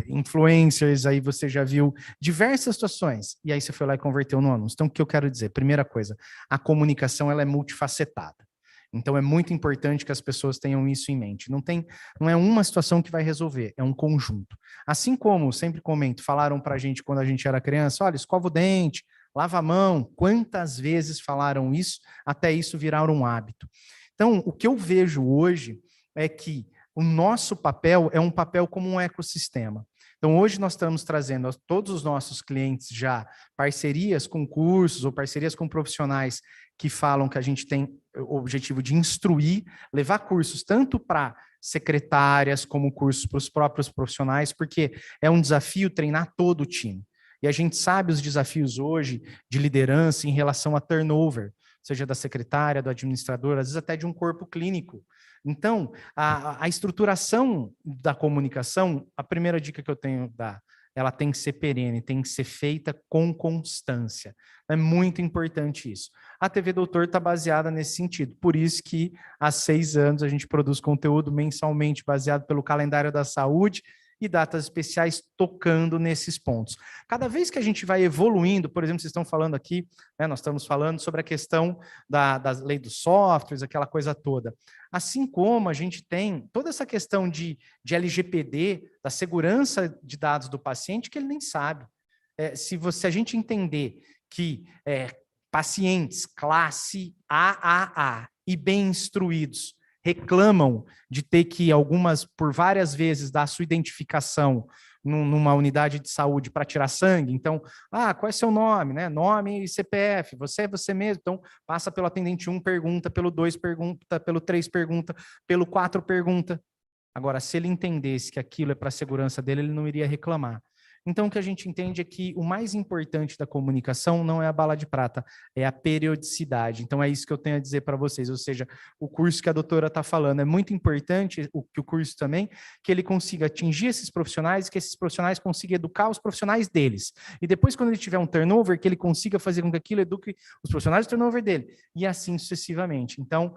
influencers, aí você já viu diversas situações, e aí você foi lá e converteu no anúncio. Então, o que eu quero dizer? Primeira coisa, a comunicação ela é multifacetada. Então, é muito importante que as pessoas tenham isso em mente. Não é uma situação que vai resolver, é um conjunto. Assim como, sempre comento, falaram para a gente quando a gente era criança, olha, escova o dente, lava a mão. Quantas vezes falaram isso até isso virar um hábito? Então, o que eu vejo hoje é que o nosso papel é um papel como um ecossistema. Então, hoje nós estamos trazendo a todos os nossos clientes já parcerias com cursos ou parcerias com profissionais que falam que a gente tem o objetivo de instruir, levar cursos tanto para secretárias como cursos para os próprios profissionais, porque é um desafio treinar todo o time. E a gente sabe os desafios hoje de liderança em relação a turnover, seja da secretária, do administrador, às vezes até de um corpo clínico. Então, a estruturação da comunicação, a primeira dica que eu tenho a dar, ela tem que ser perene, tem que ser feita com constância. É muito importante isso. A TV Doutor está baseada nesse sentido, por isso que há 6 anos a gente produz conteúdo mensalmente baseado pelo calendário da saúde e datas especiais tocando nesses pontos. Cada vez que a gente vai evoluindo, por exemplo, vocês estão falando aqui, né, nós estamos falando sobre a questão da lei dos softwares, aquela coisa toda. Assim como a gente tem toda essa questão de LGPD, da segurança de dados do paciente, que ele nem sabe. Se a gente entender que pacientes classe AAA e bem instruídos reclamam de ter que por várias vezes dar a sua identificação numa unidade de saúde para tirar sangue. Então, qual é seu nome, né? Nome e CPF, você é você mesmo. Então, passa pelo atendente 1, pergunta, pelo 2 pergunta, pelo 3 pergunta, pelo 4 pergunta. Agora, se ele entendesse que aquilo é para a segurança dele, ele não iria reclamar. Então, o que a gente entende é que o mais importante da comunicação não é a bala de prata, é a periodicidade. Então, é isso que eu tenho a dizer para vocês, ou seja, o curso que a doutora está falando, é muito importante, o curso também, que ele consiga atingir esses profissionais, que esses profissionais consigam educar os profissionais deles. E depois, quando ele tiver um turnover, que ele consiga fazer com que aquilo eduque os profissionais do turnover dele, e assim sucessivamente. Então,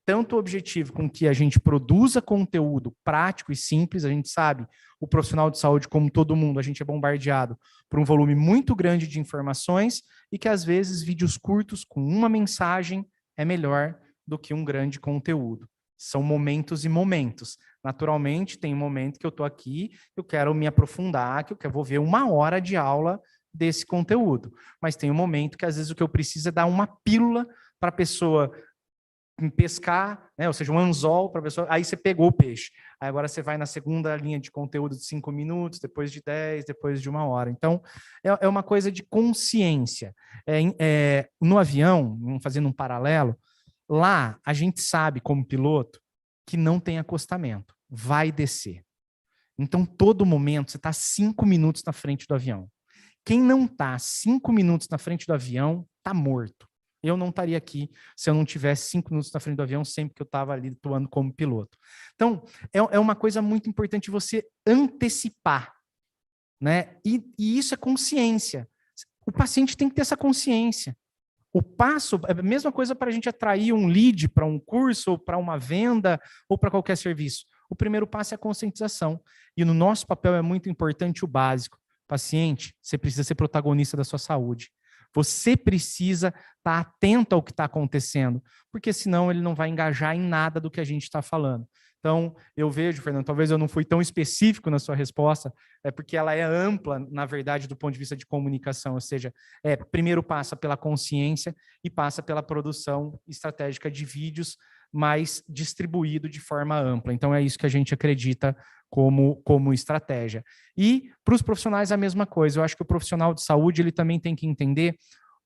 tanto o objetivo com que a gente produza conteúdo prático e simples, a gente sabe, o profissional de saúde, como todo mundo, a gente é bombardeado por um volume muito grande de informações e que, às vezes, vídeos curtos com uma mensagem é melhor do que um grande conteúdo. São momentos e momentos. Naturalmente, tem um momento que eu estou aqui, eu quero me aprofundar, que vou ver 1 hora de aula desse conteúdo. Mas tem um momento que, às vezes, o que eu preciso é dar uma pílula para a pessoa pescar, né? Ou seja, um anzol para a pessoa, aí você pegou o peixe. Aí agora você vai na segunda linha de conteúdo de 5 minutos, depois de 10, depois de 1 hora. Então, é uma coisa de consciência. No avião, fazendo um paralelo, lá a gente sabe, como piloto, que não tem acostamento, vai descer. Então, todo momento, você está 5 minutos na frente do avião. Quem não está 5 minutos na frente do avião, está morto. Eu não estaria aqui se eu não tivesse 5 minutos na frente do avião sempre que eu estava ali atuando como piloto. Então, é uma coisa muito importante você antecipar, né? E isso é consciência. O paciente tem que ter essa consciência. O passo é a mesma coisa para a gente atrair um lead para um curso, ou para uma venda, ou para qualquer serviço. O primeiro passo é a conscientização. E no nosso papel é muito importante o básico. Paciente, você precisa ser protagonista da sua saúde. Você precisa estar atento ao que está acontecendo, porque senão ele não vai engajar em nada do que a gente está falando. Então, eu vejo, Fernando, talvez eu não fui tão específico na sua resposta, é porque ela é ampla, na verdade, do ponto de vista de comunicação, ou seja, primeiro passa pela consciência e passa pela produção estratégica de vídeos, mais distribuído de forma ampla. Então, é isso que a gente acredita como estratégia. E para os profissionais a mesma coisa. Eu acho que o profissional de saúde ele também tem que entender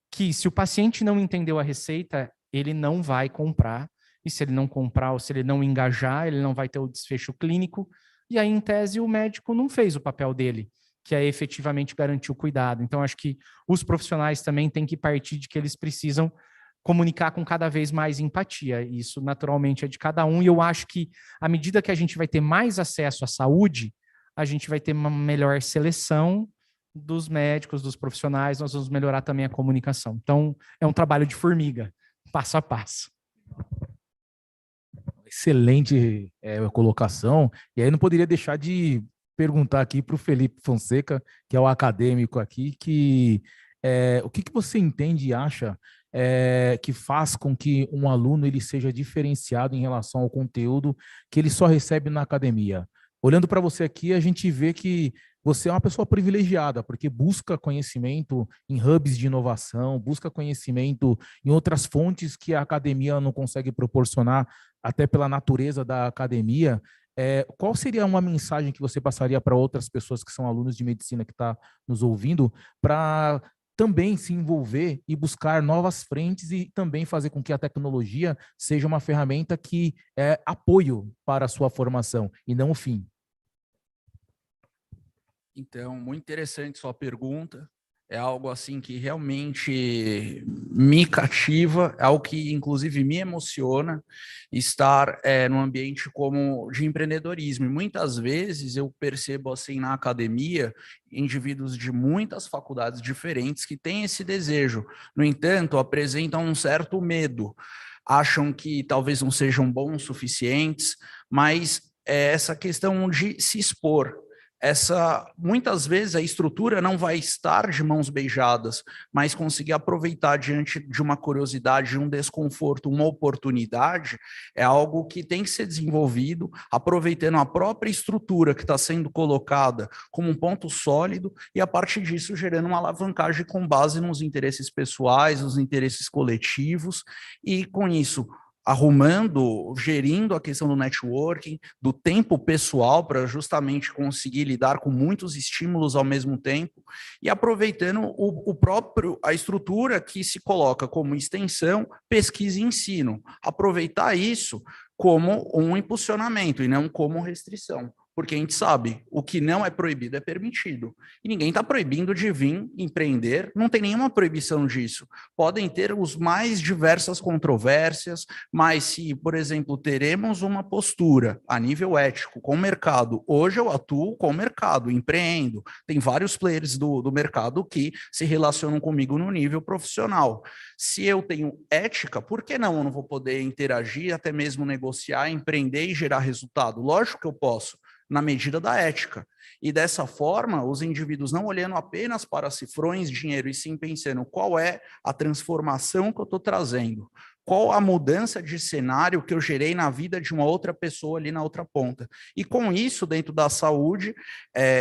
que se o paciente não entendeu a receita, ele não vai comprar. E se ele não comprar ou se ele não engajar, ele não vai ter o desfecho clínico. E aí, em tese, o médico não fez o papel dele, que é efetivamente garantir o cuidado. Então, acho que os profissionais também têm que partir de que eles precisam comunicar com cada vez mais empatia. Isso, naturalmente, é de cada um. E eu acho que, à medida que a gente vai ter mais acesso à saúde, a gente vai ter uma melhor seleção dos médicos, dos profissionais, nós vamos melhorar também a comunicação. Então, é um trabalho de formiga, passo a passo. Excelente colocação. E aí não poderia deixar de perguntar aqui para o Felipe Fonseca, que é o acadêmico aqui, que o que você entende e acha que faz com que um aluno ele seja diferenciado em relação ao conteúdo que ele só recebe na academia? Olhando para você aqui, a gente vê que você é uma pessoa privilegiada, porque busca conhecimento em hubs de inovação, busca conhecimento em outras fontes que a academia não consegue proporcionar, até pela natureza da academia. Qual seria uma mensagem que você passaria para outras pessoas que são alunos de medicina que estão nos ouvindo, para também se envolver e buscar novas frentes e também fazer com que a tecnologia seja uma ferramenta que é apoio para a sua formação e não o fim? Então, muito interessante sua pergunta. É algo assim que realmente me cativa, é algo que inclusive me emociona estar num ambiente como de empreendedorismo. E muitas vezes eu percebo assim na academia indivíduos de muitas faculdades diferentes que têm esse desejo. No entanto, apresentam um certo medo, acham que talvez não sejam bons o suficientes, mas essa questão de se expor. Muitas vezes a estrutura não vai estar de mãos beijadas, mas conseguir aproveitar diante de uma curiosidade, de um desconforto, uma oportunidade, é algo que tem que ser desenvolvido, aproveitando a própria estrutura que está sendo colocada como um ponto sólido e, a partir disso, gerando uma alavancagem com base nos interesses pessoais, nos interesses coletivos, e com isso gerindo a questão do networking, do tempo pessoal para justamente conseguir lidar com muitos estímulos ao mesmo tempo e aproveitando a estrutura que se coloca como extensão, pesquisa e ensino. Aproveitar isso como um impulsionamento e não como restrição. Porque a gente sabe, o que não é proibido é permitido. E ninguém está proibindo de vir empreender, não tem nenhuma proibição disso. Podem ter os mais diversas controvérsias, mas se, por exemplo, teremos uma postura a nível ético com o mercado, hoje eu atuo com o mercado, empreendo, tem vários players do mercado que se relacionam comigo no nível profissional. Se eu tenho ética, por que não eu não vou poder interagir, até mesmo negociar, empreender e gerar resultado? Lógico que eu posso, na medida da ética. E dessa forma, os indivíduos não olhando apenas para cifrões, dinheiro, e sim pensando qual é a transformação que eu estou trazendo, qual a mudança de cenário que eu gerei na vida de uma outra pessoa ali na outra ponta. E com isso, dentro da saúde,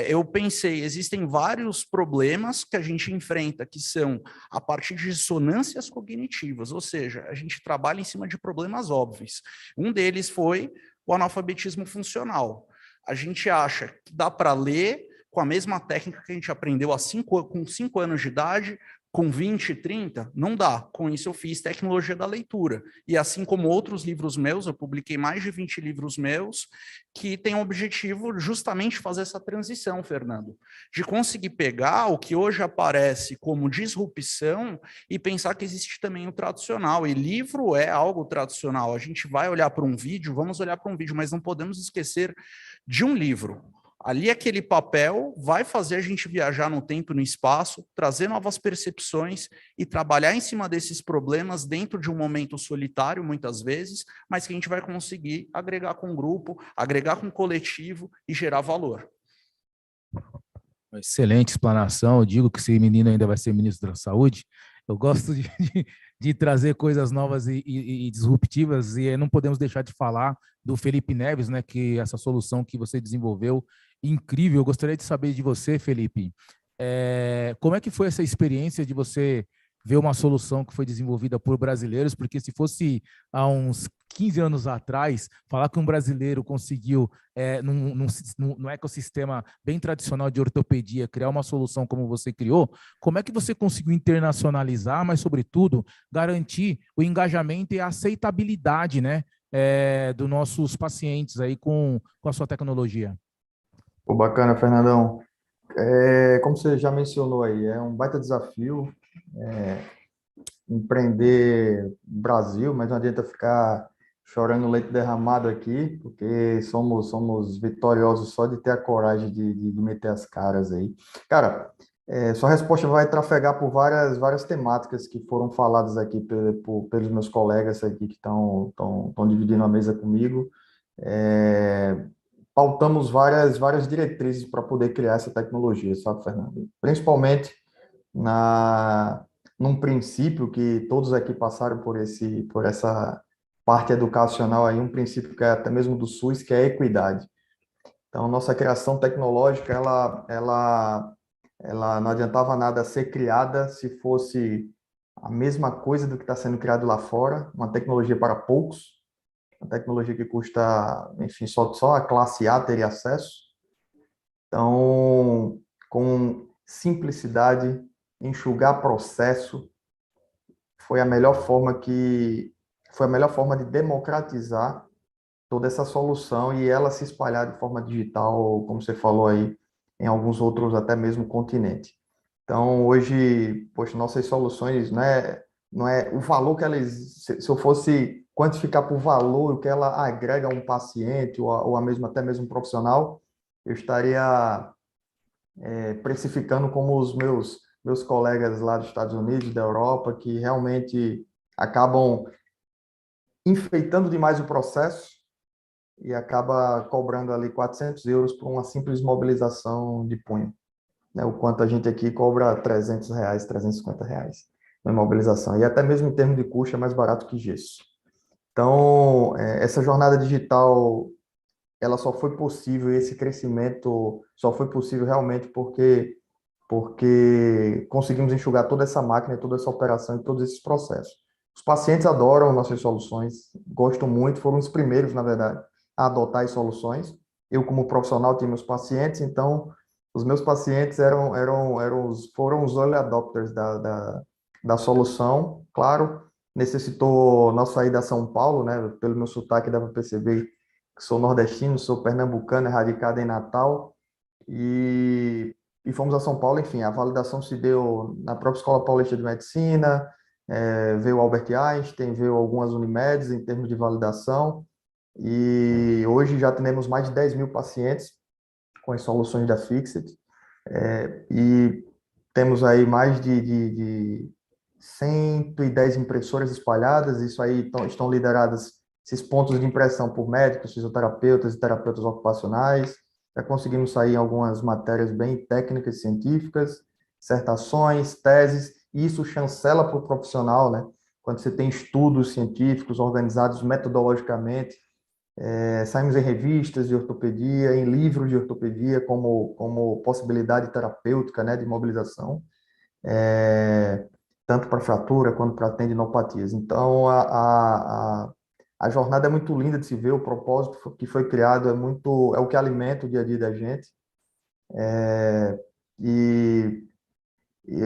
eu pensei, existem vários problemas que a gente enfrenta, que são a partir de dissonâncias cognitivas, ou seja, a gente trabalha em cima de problemas óbvios. Um deles foi o analfabetismo funcional. A gente acha que dá para ler com a mesma técnica que a gente aprendeu com 5 anos de idade, com 20, 30, não dá. Com isso eu fiz tecnologia da leitura. E assim como outros livros meus, eu publiquei mais de 20 livros meus, que tem o objetivo justamente fazer essa transição, Fernando, de conseguir pegar o que hoje aparece como disrupção e pensar que existe também o tradicional. E livro é algo tradicional. A gente vai olhar para um vídeo, vamos olhar para um vídeo, mas não podemos esquecer de um livro. Ali aquele papel vai fazer a gente viajar no tempo e no espaço, trazer novas percepções e trabalhar em cima desses problemas dentro de um momento solitário, muitas vezes, mas que a gente vai conseguir agregar com o grupo, agregar com o coletivo e gerar valor. Excelente explanação. Eu digo que esse menino ainda vai ser ministro da Saúde. Eu gosto de trazer coisas novas e disruptivas, e não podemos deixar de falar do Felipe Neves, né? Que essa solução que você desenvolveu, incrível. Eu gostaria de saber de você, Felipe, como é que foi essa experiência de você ver uma solução que foi desenvolvida por brasileiros? Porque se fosse há uns 15 anos atrás, falar que um brasileiro conseguiu, num ecossistema bem tradicional de ortopedia, criar uma solução como você criou, como é que você conseguiu internacionalizar, mas, sobretudo, garantir o engajamento e a aceitabilidade, né, dos nossos pacientes aí com a sua tecnologia? Pô, bacana, Fernandão. Como você já mencionou aí, é um baita desafio empreender no Brasil, mas não adianta ficar chorando leite derramado aqui, porque somos vitoriosos só de ter a coragem de meter as caras aí. Cara, sua resposta vai trafegar por várias temáticas que foram faladas aqui pelos meus colegas aqui que estão dividindo a mesa comigo. Pautamos várias diretrizes para poder criar essa tecnologia, sabe, Fernando? Principalmente num princípio que todos aqui passaram por essa parte educacional aí, um princípio que é até mesmo do SUS, que é a equidade. Então, nossa criação tecnológica, ela não adiantava nada ser criada se fosse a mesma coisa do que está sendo criado lá fora, uma tecnologia para poucos, uma tecnologia que custa, enfim, só a classe A teria acesso. Então, com simplicidade, enxugar processo, foi a melhor forma de democratizar toda essa solução e ela se espalhar de forma digital, como você falou aí, em alguns outros até mesmo continentes. Então, hoje, poxa, nossas soluções não é o valor que elas, se eu fosse quantificar por valor o que ela agrega a um paciente ou até mesmo um profissional, eu estaria precificando como os meus colegas lá dos Estados Unidos, da Europa, que realmente acabam enfeitando demais o processo e acaba cobrando ali 400 euros por uma simples mobilização de punho. O quanto a gente aqui cobra R$300, R$350 na imobilização. E até mesmo em termos de custo é mais barato que gesso. Então, essa jornada digital, ela só foi possível, esse crescimento só foi possível realmente porque conseguimos enxugar toda essa máquina, toda essa operação e todos esses processos. Os pacientes adoram nossas soluções, gostam muito, foram os primeiros, na verdade, a adotar as soluções. Eu, como profissional, tinha meus pacientes, então os meus pacientes foram os early adopters da solução. Claro, necessitou nossa ida a São Paulo, né? Pelo meu sotaque dá para perceber que sou nordestino, sou pernambucano, radicado em Natal, e fomos a São Paulo. Enfim, a validação se deu na própria Escola Paulista de Medicina, veio o Albert Einstein, veio algumas Unimedes em termos de validação, e hoje já temos mais de 10 mil pacientes com as soluções da Fixit, e temos aí mais de 110 impressoras espalhadas. Isso aí estão lideradas, esses pontos de impressão, por médicos, fisioterapeutas e terapeutas ocupacionais. Já conseguimos sair em algumas matérias bem técnicas, científicas, dissertações, teses, e isso chancela para o profissional, né? Quando você tem estudos científicos organizados metodologicamente, saímos em revistas de ortopedia, em livros de ortopedia, como possibilidade terapêutica, né, de mobilização, tanto para fratura quanto para tendinopatias. Então, a jornada é muito linda de se ver, o propósito que foi criado é o que alimenta o dia a dia da gente. E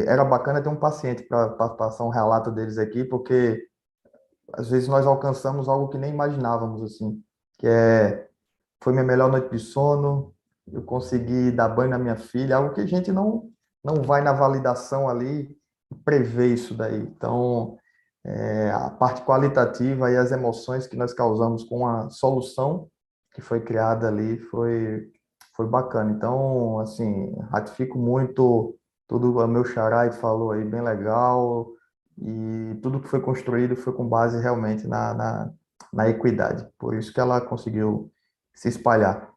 era bacana ter um paciente para passar um relato deles aqui, porque às vezes nós alcançamos algo que nem imaginávamos, assim, foi minha melhor noite de sono, eu consegui dar banho na minha filha, algo que a gente não vai na validação ali prever isso daí. Então, a parte qualitativa e as emoções que nós causamos com a solução que foi criada ali foi foi bacana. Então, assim, ratifico muito tudo o meu xará falou aí, bem legal, e tudo que foi construído foi com base realmente na equidade. Por isso que ela conseguiu se espalhar.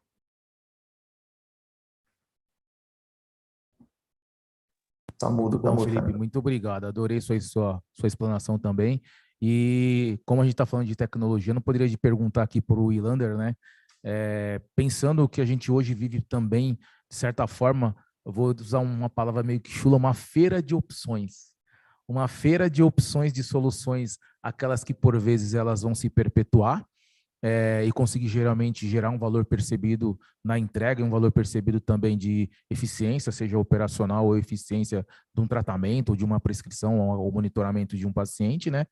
Tá Muito mudo, bom, Felipe, Fernando. muito obrigado. Adorei sua explanação também. E como a gente está falando de tecnologia, não poderia te perguntar aqui para o Ilander, né? Pensando que a gente hoje vive também, de certa forma, eu vou usar uma palavra meio que chula, uma feira de opções. Uma feira de opções de soluções, aquelas que por vezes elas vão se perpetuar, e conseguir geralmente gerar um valor percebido na entrega e um valor percebido também de eficiência, seja operacional ou eficiência de um tratamento, ou de uma prescrição ou monitoramento de um paciente, né?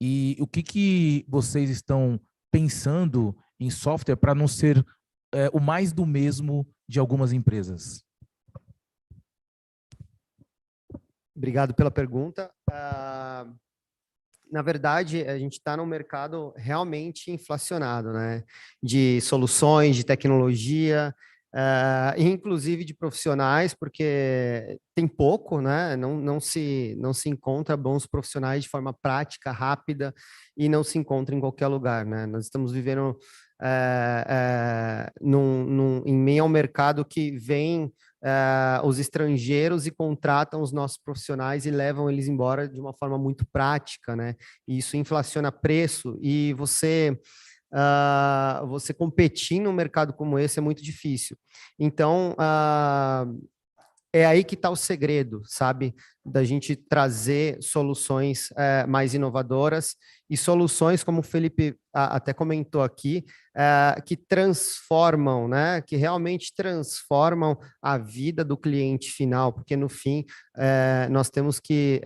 E o que vocês estão pensando em software para não ser o mais do mesmo de algumas empresas? Obrigado pela pergunta. Na verdade, a gente está num mercado realmente inflacionado, né? De soluções, de tecnologia, inclusive de profissionais, porque tem pouco, né? Não se encontra bons profissionais de forma prática, rápida, e não se encontra em qualquer lugar, né? Nós estamos vivendo em meio ao mercado que vem os estrangeiros e contratam os nossos profissionais e levam eles embora de uma forma muito prática, né? E isso inflaciona preço e você competir num mercado como esse é muito difícil. Então, é aí que está o segredo, sabe? Da gente trazer soluções mais inovadoras e soluções, como o Felipe até comentou aqui, que transformam, né? Que realmente transformam a vida do cliente final, porque no fim nós temos que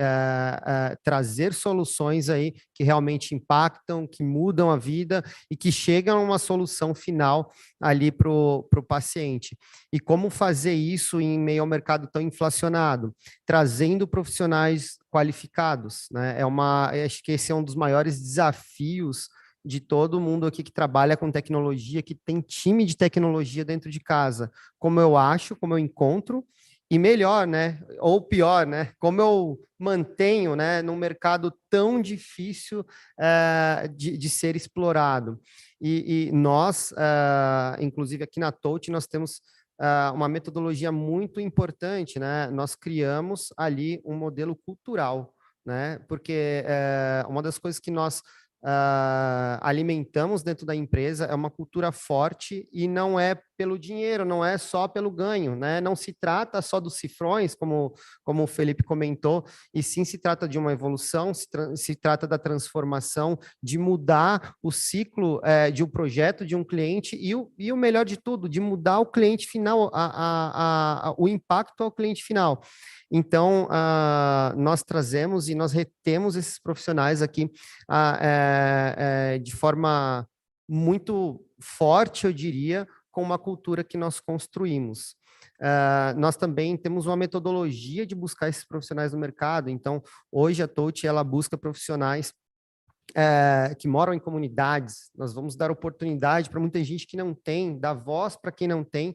trazer soluções aí que realmente impactam, que mudam a vida e que chegam a uma solução final ali para o paciente. E como fazer isso em meio ao mercado tão inflacionado? Trazendo profissionais qualificados, né? Acho que esse é um dos maiores desafios de todo mundo aqui que trabalha com tecnologia, que tem time de tecnologia dentro de casa. Como eu encontro, e melhor, né? Ou pior, né? Como eu mantenho, né? Num mercado tão difícil de ser explorado. E nós, inclusive aqui na Touch, nós temos uma metodologia muito importante, né? Nós criamos ali um modelo cultural, né? Porque uma das coisas que nós alimentamos dentro da empresa é uma cultura forte e não é pelo dinheiro, não é só pelo ganho, né? Não se trata só dos cifrões, como o Felipe comentou, e sim se trata de uma evolução, se trata da transformação, de mudar o ciclo de um projeto, de um cliente e o melhor de tudo, de mudar o cliente final, o impacto ao cliente final. Então, nós trazemos e nós retemos esses profissionais aqui de forma muito forte, eu diria, com uma cultura que nós construímos. Nós também temos uma metodologia de buscar esses profissionais no mercado. Então, hoje a Touch ela busca profissionais que moram em comunidades. Nós vamos dar oportunidade para muita gente que não tem, dar voz para quem não tem,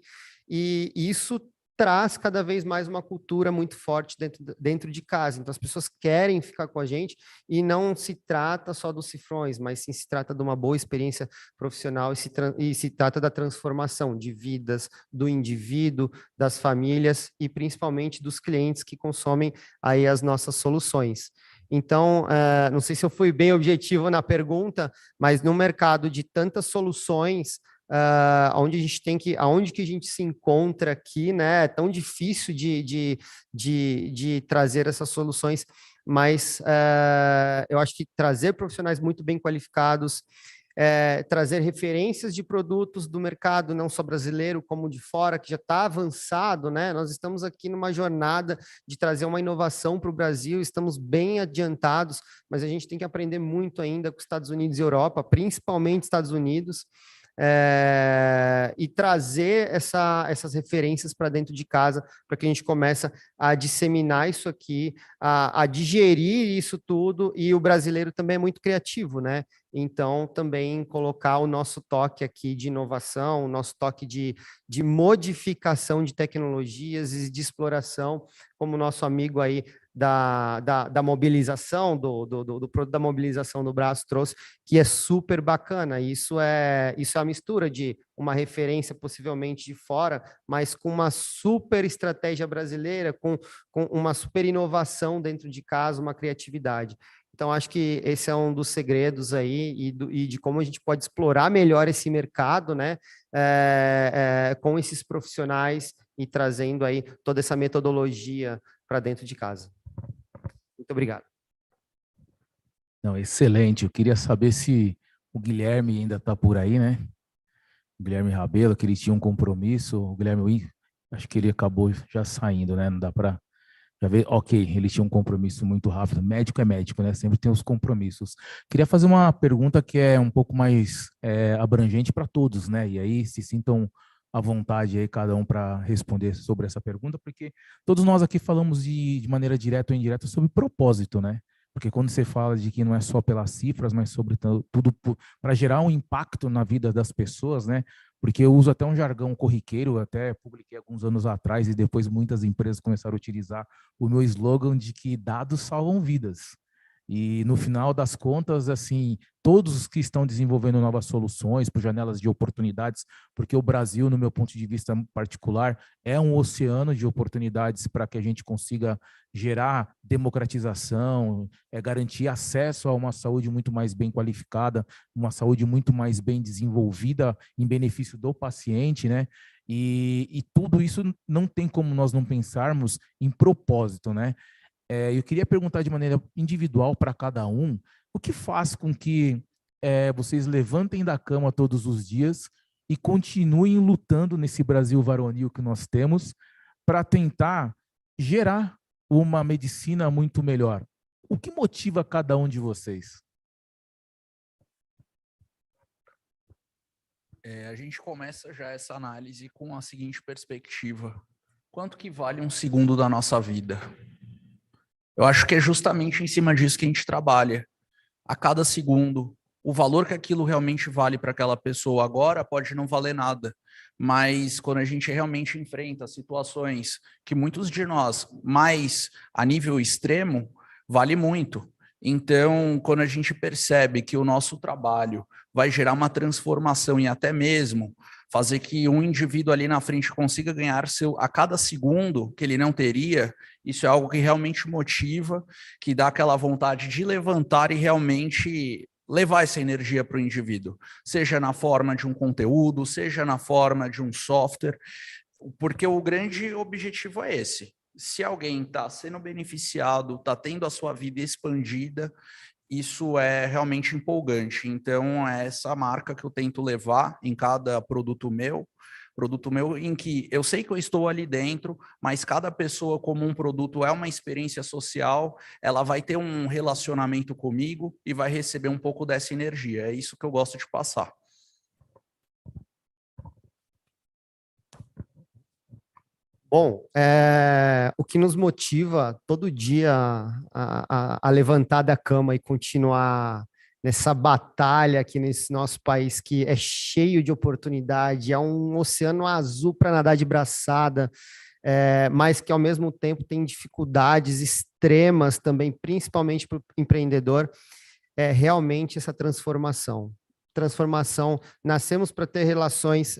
e isso traz cada vez mais uma cultura muito forte dentro de casa. Então, as pessoas querem ficar com a gente e não se trata só dos cifrões, mas sim se trata de uma boa experiência profissional e se trata da transformação de vidas, do indivíduo, das famílias e principalmente dos clientes que consomem aí as nossas soluções. Então, não sei se eu fui bem objetivo na pergunta, mas no mercado de tantas soluções, aonde que a gente se encontra aqui, né? É tão difícil de trazer essas soluções, mas eu acho que trazer profissionais muito bem qualificados, trazer referências de produtos do mercado, não só brasileiro, como de fora, que já está avançado, né? Nós estamos aqui numa jornada de trazer uma inovação para o Brasil, estamos bem adiantados, mas a gente tem que aprender muito ainda com os Estados Unidos e Europa, principalmente Estados Unidos. e trazer essas referências para dentro de casa, para que a gente comece a disseminar isso aqui, a digerir isso tudo, e o brasileiro também é muito criativo, né? Então, também colocar o nosso toque aqui de inovação, o nosso toque de modificação de tecnologias e de exploração, como o nosso amigo aí da mobilização, do produto da mobilização do braço trouxe, que é super bacana. Isso é a mistura de uma referência possivelmente de fora, mas com uma super estratégia brasileira, com uma super inovação dentro de casa, uma criatividade. Então, acho que esse é um dos segredos aí e de como a gente pode explorar melhor esse mercado, né, com esses profissionais e trazendo aí toda essa metodologia para dentro de casa. Muito obrigado. Não, excelente. Eu queria saber se o Guilherme ainda está por aí, né? O Guilherme Rabelo, que ele tinha um compromisso. O Guilherme, acho que ele acabou já saindo, né? Não dá para já ver. Ok, ele tinha um compromisso muito rápido. Médico é médico, né? Sempre tem os compromissos. Queria fazer uma pergunta que é um pouco mais abrangente para todos, né? E aí se sintam à vontade aí, cada um, para responder sobre essa pergunta, porque todos nós aqui falamos de maneira direta ou indireta sobre propósito, né? Porque quando você fala de que não é só pelas cifras, mas sobre tudo para gerar um impacto na vida das pessoas, né? Porque eu uso até um jargão corriqueiro, até publiquei alguns anos atrás e depois muitas empresas começaram a utilizar o meu slogan de que dados salvam vidas. E no final das contas, assim, todos os que estão desenvolvendo novas soluções por janelas de oportunidades, porque o Brasil, no meu ponto de vista particular, é um oceano de oportunidades para que a gente consiga gerar democratização, garantir acesso a uma saúde muito mais bem qualificada, uma saúde muito mais bem desenvolvida em benefício do paciente, né? E tudo isso não tem como nós não pensarmos em propósito, né? Eu queria perguntar de maneira individual para cada um, o que faz com que vocês levantem da cama todos os dias e continuem lutando nesse Brasil varonil que nós temos para tentar gerar uma medicina muito melhor? O que motiva cada um de vocês? A gente começa já essa análise com a seguinte perspectiva: quanto que vale um segundo da nossa vida? Eu acho que é justamente em cima disso que a gente trabalha. A cada segundo, o valor que aquilo realmente vale para aquela pessoa agora pode não valer nada, mas quando a gente realmente enfrenta situações que muitos de nós, mais a nível extremo, vale muito. Então, quando a gente percebe que o nosso trabalho vai gerar uma transformação e até mesmo fazer que um indivíduo ali na frente consiga ganhar a cada segundo que ele não teria, isso é algo que realmente motiva, que dá aquela vontade de levantar e realmente levar essa energia para o indivíduo, seja na forma de um conteúdo, seja na forma de um software, porque o grande objetivo é esse. Se alguém está sendo beneficiado, está tendo a sua vida expandida, isso é realmente empolgante. Então, é essa marca que eu tento levar em cada produto meu, em que eu sei que eu estou ali dentro, mas cada pessoa como um produto é uma experiência social, ela vai ter um relacionamento comigo e vai receber um pouco dessa energia. É isso que eu gosto de passar. Bom, o que nos motiva todo dia a levantar da cama e continuar nessa batalha aqui nesse nosso país que é cheio de oportunidade, é um oceano azul para nadar de braçada, mas que ao mesmo tempo tem dificuldades extremas também, principalmente para o empreendedor, é realmente essa transformação. Nascemos para ter relações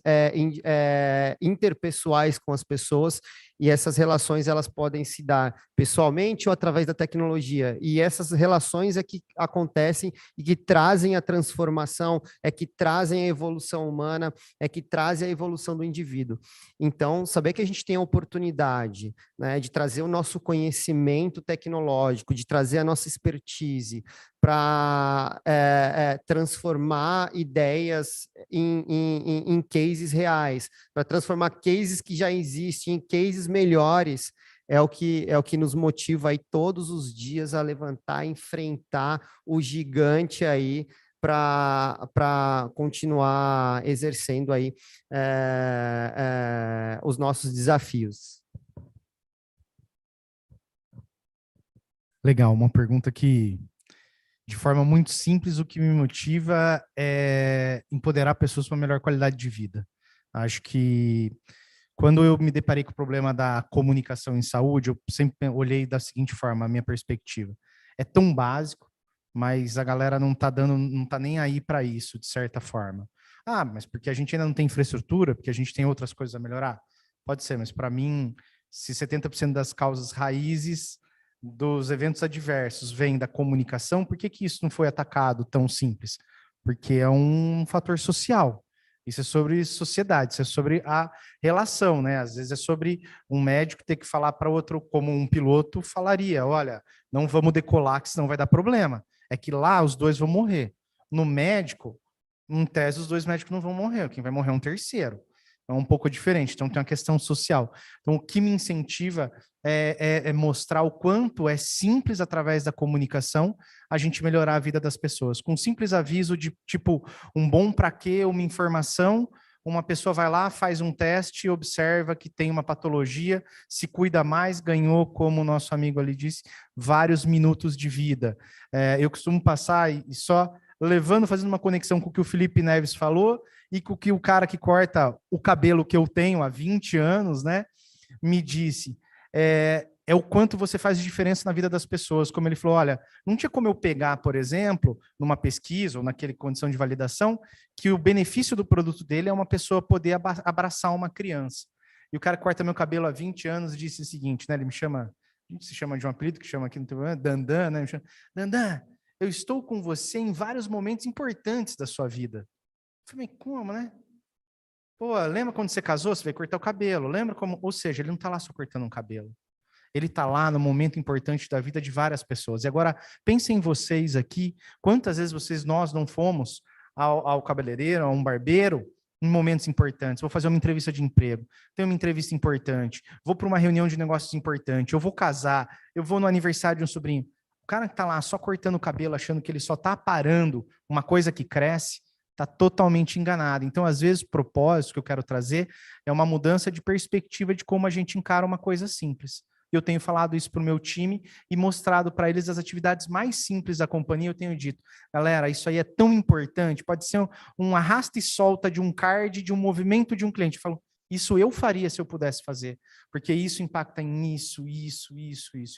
interpessoais com as pessoas, e essas relações elas podem se dar pessoalmente ou através da tecnologia, e essas relações é que acontecem e que trazem a transformação, é que trazem a evolução humana, é que trazem a evolução do indivíduo. Então, saber que a gente tem a oportunidade, né, de trazer o nosso conhecimento tecnológico, de trazer a nossa expertise para transformar ideias em cases reais, para transformar cases que já existem em cases melhores, é o que nos motiva aí todos os dias a levantar, enfrentar o gigante aí para continuar exercendo aí os nossos desafios. Legal, uma pergunta que, de forma muito simples, o que me motiva é empoderar pessoas para uma melhor qualidade de vida. Acho que quando eu me deparei com o problema da comunicação em saúde, eu sempre olhei da seguinte forma, a minha perspectiva. É tão básico, mas a galera não tá nem aí para isso, de certa forma. Ah, mas porque a gente ainda não tem infraestrutura, porque a gente tem outras coisas a melhorar? Pode ser, mas para mim, se 70% das causas raízes dos eventos adversos vêm da comunicação, por que isso não foi atacado tão simples? Porque é um fator social. Isso é sobre sociedade, isso é sobre a relação, né? Às vezes é sobre um médico ter que falar para outro, como um piloto falaria, olha, não vamos decolar, que senão vai dar problema. É que lá os dois vão morrer. No médico, em tese, os dois médicos não vão morrer, quem vai morrer é um terceiro. É um pouco diferente, então tem uma questão social. Então, o que me incentiva é mostrar o quanto é simples, através da comunicação, a gente melhorar a vida das pessoas. Com um simples aviso de, tipo, um bom para quê, uma informação, uma pessoa vai lá, faz um teste, observa que tem uma patologia, se cuida mais, ganhou, como o nosso amigo ali disse, vários minutos de vida. Eu costumo passar e só fazendo uma conexão com o que o Felipe Neves falou e com o que o cara que corta o cabelo que eu tenho há 20 anos, né, me disse. É o quanto você faz de diferença na vida das pessoas. Como ele falou, olha, não tinha como eu pegar, por exemplo, numa pesquisa ou naquela condição de validação, que o benefício do produto dele é uma pessoa poder abraçar uma criança. E o cara que corta meu cabelo há 20 anos disse o seguinte, né, ele me chama, a gente se chama de um apelido que chama aqui no teu Dandan, né, me chama, Dandan, eu estou com você em vários momentos importantes da sua vida. Eu falei, como, né? Pô, lembra quando você casou, você veio cortar o cabelo? Lembra como? Ou seja, ele não está lá só cortando um cabelo. Ele está lá no momento importante da vida de várias pessoas. E agora, pensem em vocês aqui, quantas vezes nós não fomos ao cabeleireiro, a um barbeiro, em momentos importantes. Vou fazer uma entrevista de emprego, tenho uma entrevista importante, vou para uma reunião de negócios importante, eu vou casar, eu vou no aniversário de um sobrinho. O cara que está lá só cortando o cabelo, achando que ele só está parando uma coisa que cresce, está totalmente enganado. Então, às vezes, o propósito que eu quero trazer é uma mudança de perspectiva de como a gente encara uma coisa simples. Eu tenho falado isso para o meu time e mostrado para eles as atividades mais simples da companhia. Eu tenho dito, galera, isso aí é tão importante, pode ser um arrasta e solta de um card, de um movimento de um cliente. Eu falo, isso eu faria se eu pudesse fazer, porque isso impacta em isso.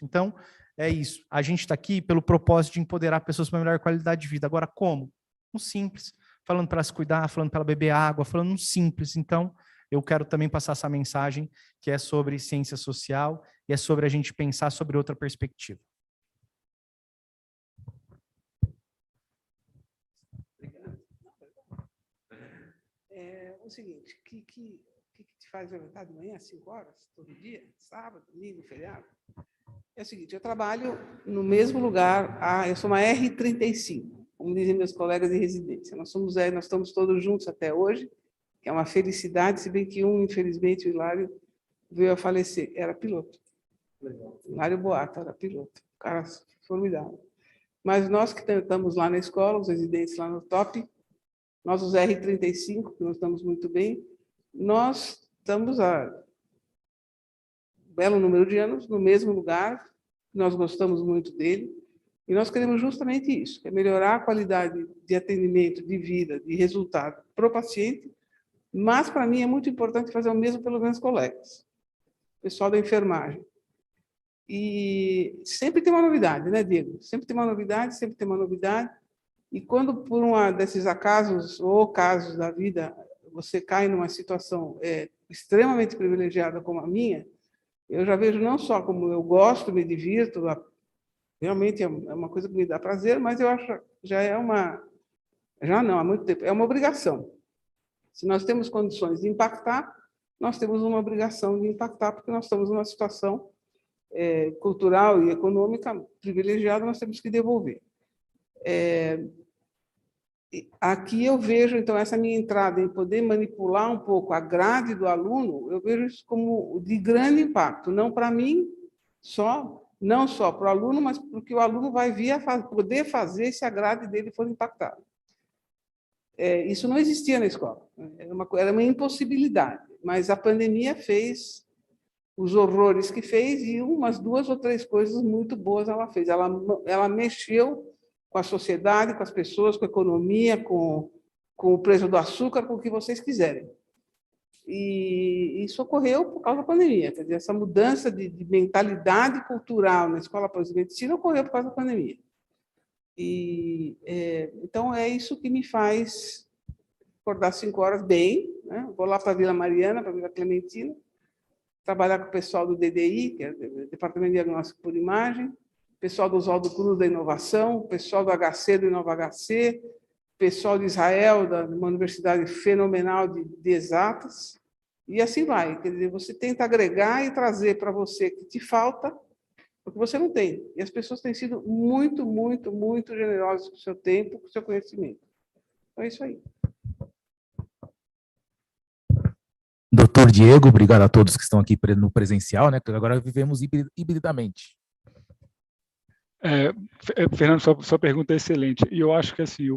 Então, é isso. A gente está aqui pelo propósito de empoderar pessoas para uma melhor qualidade de vida. Agora, como? Um simples. Falando para se cuidar, falando para ela beber água, falando um simples. Então, eu quero também passar essa mensagem que é sobre ciência social e é sobre a gente pensar sobre outra perspectiva. Obrigado. É o seguinte, o que te faz levantar de manhã às 5 horas, todo dia, sábado, domingo, feriado? É o seguinte, eu trabalho no mesmo lugar, eu sou uma R35, como dizem meus colegas de residência. Nós estamos todos juntos até hoje, que é uma felicidade, se bem que infelizmente, o Hilário veio a falecer, era piloto. Hilário Boato era piloto, um cara formidável. Mas nós que estamos lá na escola, os residentes lá no top, nós os R35, que nós estamos muito bem, nós estamos há um belo número de anos no mesmo lugar, nós gostamos muito dele, e nós queremos justamente isso, que é melhorar a qualidade de atendimento, de vida, de resultado para o paciente. Mas, para mim, é muito importante fazer o mesmo pelos meus colegas, pessoal da enfermagem. E sempre tem uma novidade, né, Diego? Sempre tem uma novidade. E quando, por desses acasos ou casos da vida, você cai numa situação extremamente privilegiada como a minha, eu já vejo não só como eu gosto, me divirto, realmente é uma coisa que me dá prazer, mas eu acho há muito tempo, é uma obrigação. Se nós temos condições de impactar, nós temos uma obrigação de impactar, porque nós estamos numa situação cultural e econômica privilegiada, nós temos que devolver. Aqui eu vejo, então, essa minha entrada em poder manipular um pouco a grade do aluno, eu vejo isso como de grande impacto, não para mim não só para o aluno, mas porque o aluno vai vir a poder fazer se a grade dele for impactada. Isso não existia na escola, era uma impossibilidade, mas a pandemia fez os horrores que fez e umas 2 ou 3 coisas muito boas ela fez. Ela mexeu com a sociedade, com as pessoas, com a economia, com o preço do açúcar, com o que vocês quiserem. E isso ocorreu por causa da pandemia. Quer dizer, essa mudança de mentalidade cultural na escola de medicina ocorreu por causa da pandemia. Então, é isso que me faz acordar 5 horas bem, né? Vou lá para a Vila Mariana, para a Vila Clementina, trabalhar com o pessoal do DDI, que é o Departamento de Diagnóstico por Imagem, pessoal do Oswaldo Cruz da Inovação, pessoal do HC do InovaHC, pessoal de Israel, de uma universidade fenomenal de exatas, e assim vai. Quer dizer, você tenta agregar e trazer para você que te falta, porque você não tem. E as pessoas têm sido muito, muito, muito generosas com o seu tempo, com o seu conhecimento. Então é isso aí. Doutor Diego, obrigado a todos que estão aqui no presencial, né? Que agora vivemos hibridamente. Fernando, sua pergunta é excelente. E eu acho que assim,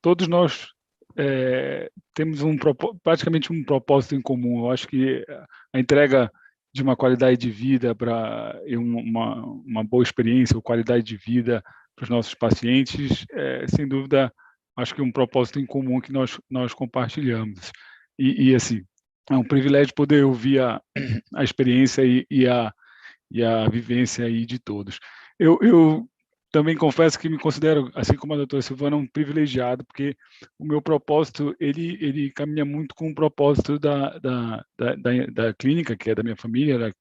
todos nós temos praticamente um propósito em comum. Eu acho que a entrega de uma qualidade de vida uma boa experiência ou qualidade de vida para os nossos pacientes, sem dúvida, acho que é um propósito em comum que nós compartilhamos. E assim, é um privilégio poder ouvir a experiência e a vivência aí de todos. Eu também confesso que me considero, assim como a doutora Silvana, um privilegiado, porque o meu propósito, ele caminha muito com o propósito da clínica, que é da minha família,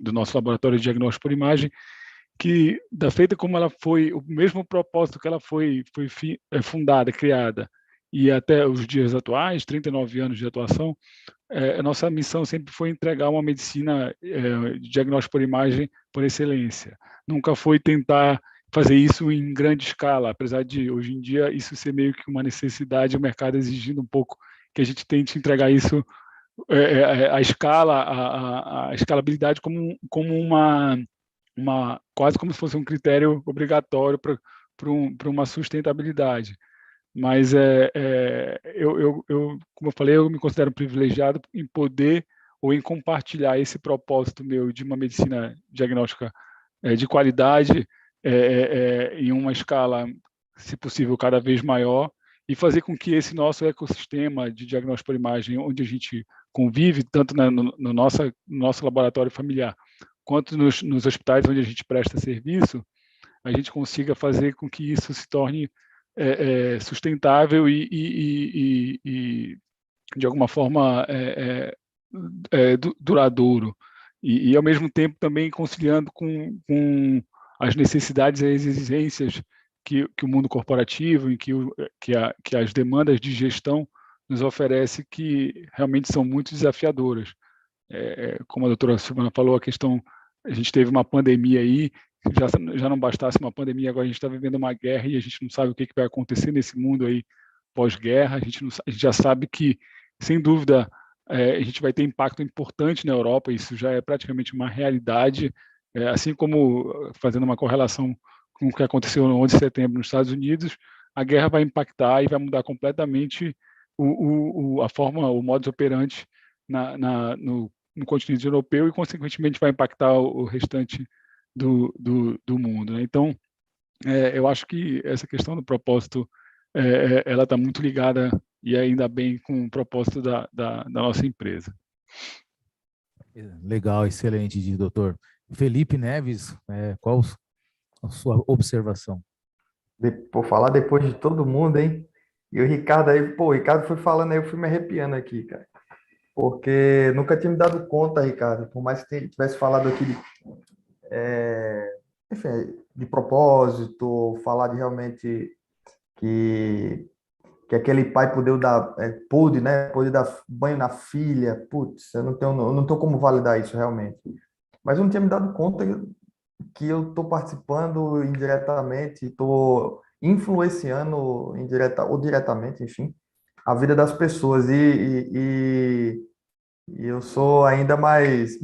do nosso laboratório de diagnóstico por imagem, que, da feita como ela foi, o mesmo propósito que ela foi fundada, criada, e até os dias atuais, 39 anos de atuação, a nossa missão sempre foi entregar uma medicina de diagnóstico por imagem por excelência. Nunca foi tentar fazer isso em grande escala, apesar de, hoje em dia, isso ser meio que uma necessidade, o mercado exigindo um pouco que a gente tente entregar isso, a escala, a escalabilidade como quase como se fosse um critério obrigatório para uma sustentabilidade. Mas como eu falei, eu me considero privilegiado em poder ou em compartilhar esse propósito meu de uma medicina diagnóstica de qualidade em uma escala, se possível, cada vez maior, e fazer com que esse nosso ecossistema de diagnóstico por imagem, onde a gente convive, tanto no nosso laboratório familiar, quanto nos hospitais onde a gente presta serviço, a gente consiga fazer com que isso se torne sustentável e, de alguma forma, duradouro. E, ao mesmo tempo, também conciliando com as necessidades e as exigências que o mundo corporativo e que as demandas de gestão nos oferece, que realmente são muito desafiadoras. Como a doutora Silvana falou, a gente teve uma pandemia aí, já não bastasse uma pandemia, agora a gente está vivendo uma guerra e a gente não sabe o que vai acontecer nesse mundo aí pós-guerra. A gente já sabe que, sem dúvida, a gente vai ter impacto importante na Europa, isso já é praticamente uma realidade, assim como, fazendo uma correlação com o que aconteceu no 11 de setembro nos Estados Unidos, a guerra vai impactar e vai mudar completamente a forma, o modus operandi no continente europeu e, consequentemente, vai impactar o restante do mundo, né? Então, eu acho que essa questão do propósito, ela está muito ligada, e ainda bem, com o propósito da nossa empresa. Legal, excelente, doutor. Felipe Neves, qual a sua observação? Por falar depois de todo mundo, hein? E o Ricardo aí, o Ricardo foi falando aí, eu fui me arrepiando aqui, cara. Porque nunca tinha me dado conta, Ricardo, por mais que tivesse falado aqui enfim, de propósito, falar de realmente que aquele pai pôde dar banho na filha. Putz, eu não tenho como validar isso realmente. Mas eu não tinha me dado conta que eu estou participando indiretamente, estou influenciando indireta ou diretamente, enfim, a vida das pessoas. E eu sou ainda mais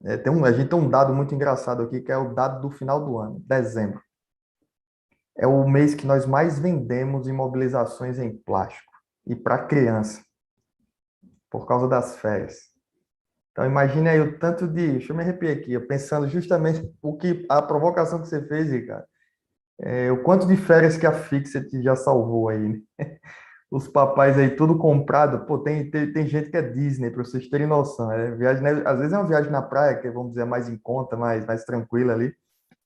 a gente tem um dado muito engraçado aqui, que é o dado do final do ano, dezembro. é o mês que nós mais vendemos imobilizações em plástico e para criança, por causa das férias. Então, imagine aí o tanto de... Deixa eu me arrepiar aqui, eu pensando justamente a provocação que você fez, Ricardo. O quanto de férias que a Fixit já salvou aí, né? Os papais aí, tudo comprado. Pô, tem gente que é Disney, para vocês terem noção. Viagem, né? Às vezes é uma viagem na praia, que vamos dizer, mais em conta, mais tranquila ali.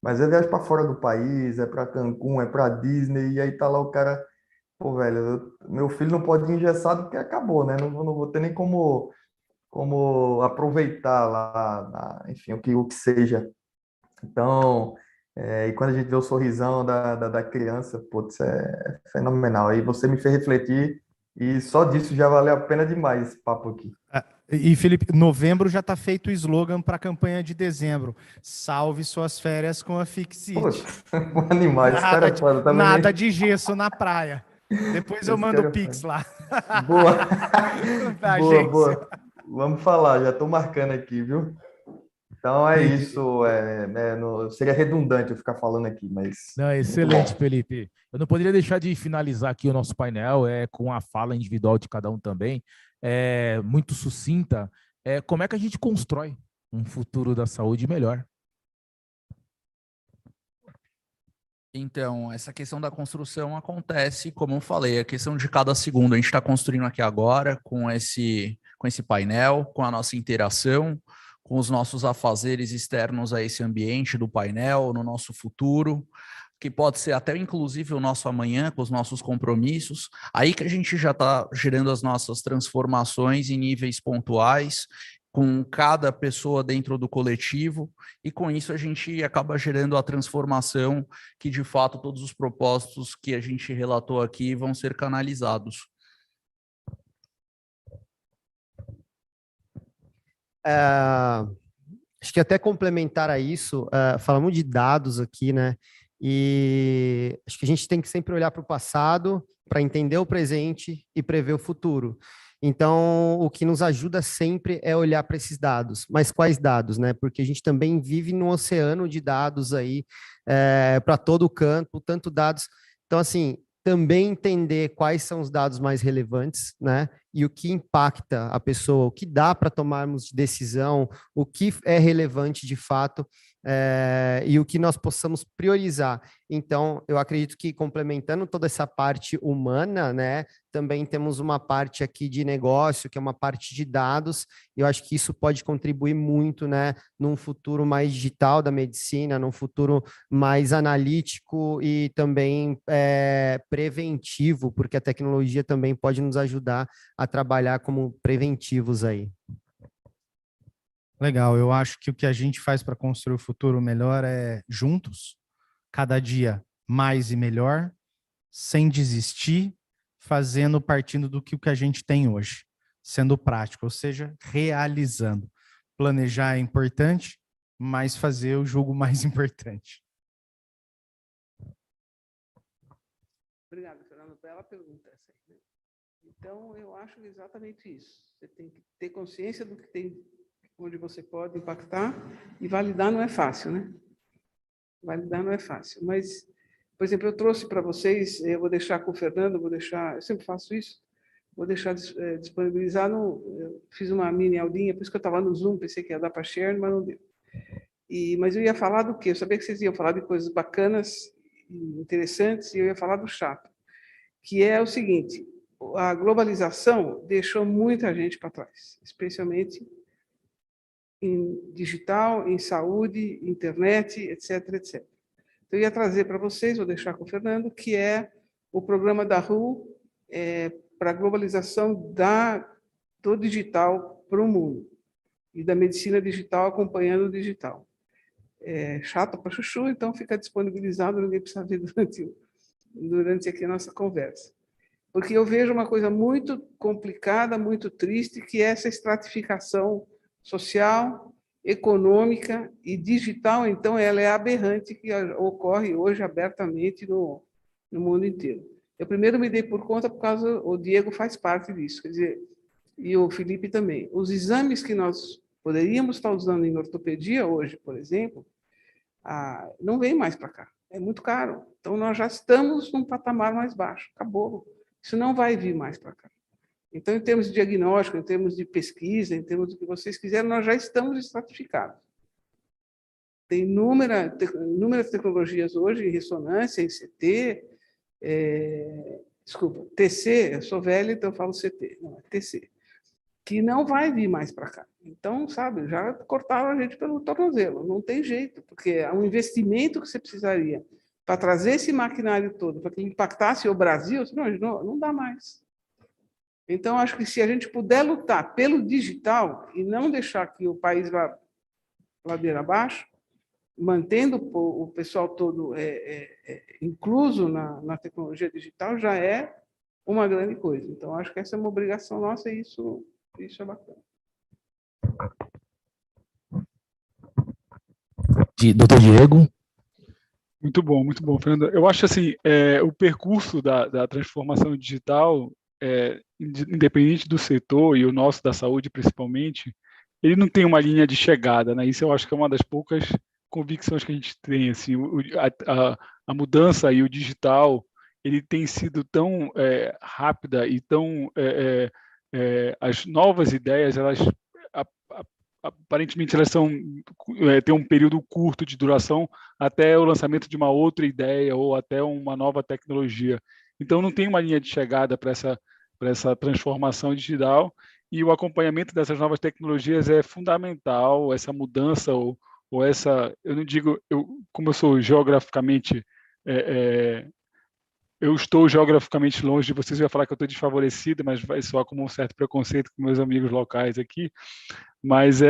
Mas é viagem para fora do país, é para Cancún, é para Disney, e aí tá lá o cara... Pô, velho, meu filho não pode ir engessado porque acabou, né? Não vou ter nem como aproveitar lá, enfim, o que seja. Então, e quando a gente vê o sorrisão da criança, putz, é fenomenal. Aí você me fez refletir e só disso já valeu a pena demais esse papo aqui. E, Felipe, novembro já está feito o slogan para a campanha de dezembro. Salve suas férias com a Fixit. Animal, esse cara é foda. Nada de gesso na praia. Depois eu mando o Pix lá. Boa. Boa. Vamos falar, já estou marcando aqui, viu? Então é isso. Seria redundante eu ficar falando aqui, mas... Não, excelente, Felipe. Eu não poderia deixar de finalizar aqui o nosso painel com a fala individual de cada um também, muito sucinta. Como é que a gente constrói um futuro da saúde melhor? Então, essa questão da construção acontece, como eu falei, a questão de cada segundo. A gente está construindo aqui agora com esse painel, com a nossa interação, com os nossos afazeres externos a esse ambiente do painel, no nosso futuro, que pode ser até inclusive o nosso amanhã, com os nossos compromissos. Aí que a gente já está gerando as nossas transformações em níveis pontuais, com cada pessoa dentro do coletivo, e com isso a gente acaba gerando a transformação que, de fato, todos os propósitos que a gente relatou aqui vão ser canalizados. Acho que até complementar a isso, falamos de dados aqui, né? E acho que a gente tem que sempre olhar para o passado para entender o presente e prever o futuro. Então, o que nos ajuda sempre é olhar para esses dados. Mas quais dados, né? Porque a gente também vive num oceano de dados aí para todo canto, tanto dados. Então, assim, também entender quais são os dados mais relevantes, né? E o que impacta a pessoa, o que dá para tomarmos decisão, o que é relevante de fato, e o que nós possamos priorizar. Então, eu acredito que complementando toda essa parte humana, né, também temos uma parte aqui de negócio, que é uma parte de dados, e eu acho que isso pode contribuir muito, né, num futuro mais digital da medicina, num futuro mais analítico e também preventivo, porque a tecnologia também pode nos ajudar a trabalhar como preventivos aí. Legal, eu acho que o que a gente faz para construir o futuro melhor é juntos, cada dia mais e melhor, sem desistir, partindo do que a gente tem hoje, sendo prático, ou seja, realizando. Planejar é importante, mas fazer o jogo mais importante. Obrigada, Fernando, bela pergunta essa aí. Então, eu acho exatamente isso. Você tem que ter consciência do que tem, onde você pode impactar, e validar não é fácil, né? Validar não é fácil. Mas, por exemplo, eu trouxe para vocês, eu vou deixar com o Fernando, eu sempre faço isso, vou deixar disponibilizar eu fiz uma mini aulinha, por isso que eu estava no Zoom, pensei que ia dar para share, mas não deu. Mas eu ia falar do quê? Eu sabia que vocês iam falar de coisas bacanas, interessantes, e eu ia falar do chato, que é o seguinte: a globalização deixou muita gente para trás, especialmente em digital, em saúde, internet, etc, etc. Então, eu ia trazer para vocês, vou deixar com o Fernando, que é o programa da RU para a globalização do digital para o mundo, e da medicina digital acompanhando o digital. É chato para chuchu, então fica disponibilizado, ninguém precisa ver durante aqui a nossa conversa. Porque eu vejo uma coisa muito complicada, muito triste, que é essa estratificação social, econômica e digital, então ela é aberrante, que ocorre hoje abertamente no mundo inteiro. Eu primeiro me dei por conta o Diego faz parte disso, quer dizer, e o Felipe também. Os exames que nós poderíamos estar usando em ortopedia hoje, por exemplo, não vem mais para cá, é muito caro. Então, nós já estamos num patamar mais baixo, acabou. Isso não vai vir mais para cá. Então, em termos de diagnóstico, em termos de pesquisa, em termos do que vocês quiserem, nós já estamos estratificados. Tem inúmeras tecnologias hoje em ressonância, em CT, desculpa, TC, eu sou velho, então eu falo CT, não, é TC, que não vai vir mais para cá. Então, sabe, já cortaram a gente pelo tornozelo, não tem jeito, porque é um investimento que você precisaria para trazer esse maquinário todo, para que ele impactasse o Brasil, não dá mais. Então, acho que se a gente puder lutar pelo digital e não deixar que o país vá ladeira abaixo, mantendo o pessoal todo incluso na tecnologia digital, já é uma grande coisa. Então, acho que essa é uma obrigação nossa e isso é bacana. Doutor Diego? Muito bom, Fernando. Eu acho assim, o percurso da transformação digital, independente do setor, e o nosso da saúde principalmente, ele não tem uma linha de chegada, né? Isso eu acho que é uma das poucas convicções que a gente tem. Assim, a mudança e o digital, ele tem sido tão rápida e tão... as novas ideias, elas aparentemente elas têm um período curto de duração até o lançamento de uma outra ideia ou até uma nova tecnologia. Então, não tem uma linha de chegada para essa transformação digital, e o acompanhamento dessas novas tecnologias é fundamental. Essa mudança ou essa... Eu não digo... como eu sou geograficamente... eu estou geograficamente longe de vocês, eu ia falar que eu estou desfavorecido, mas vai soar como um certo preconceito com meus amigos locais aqui. Mas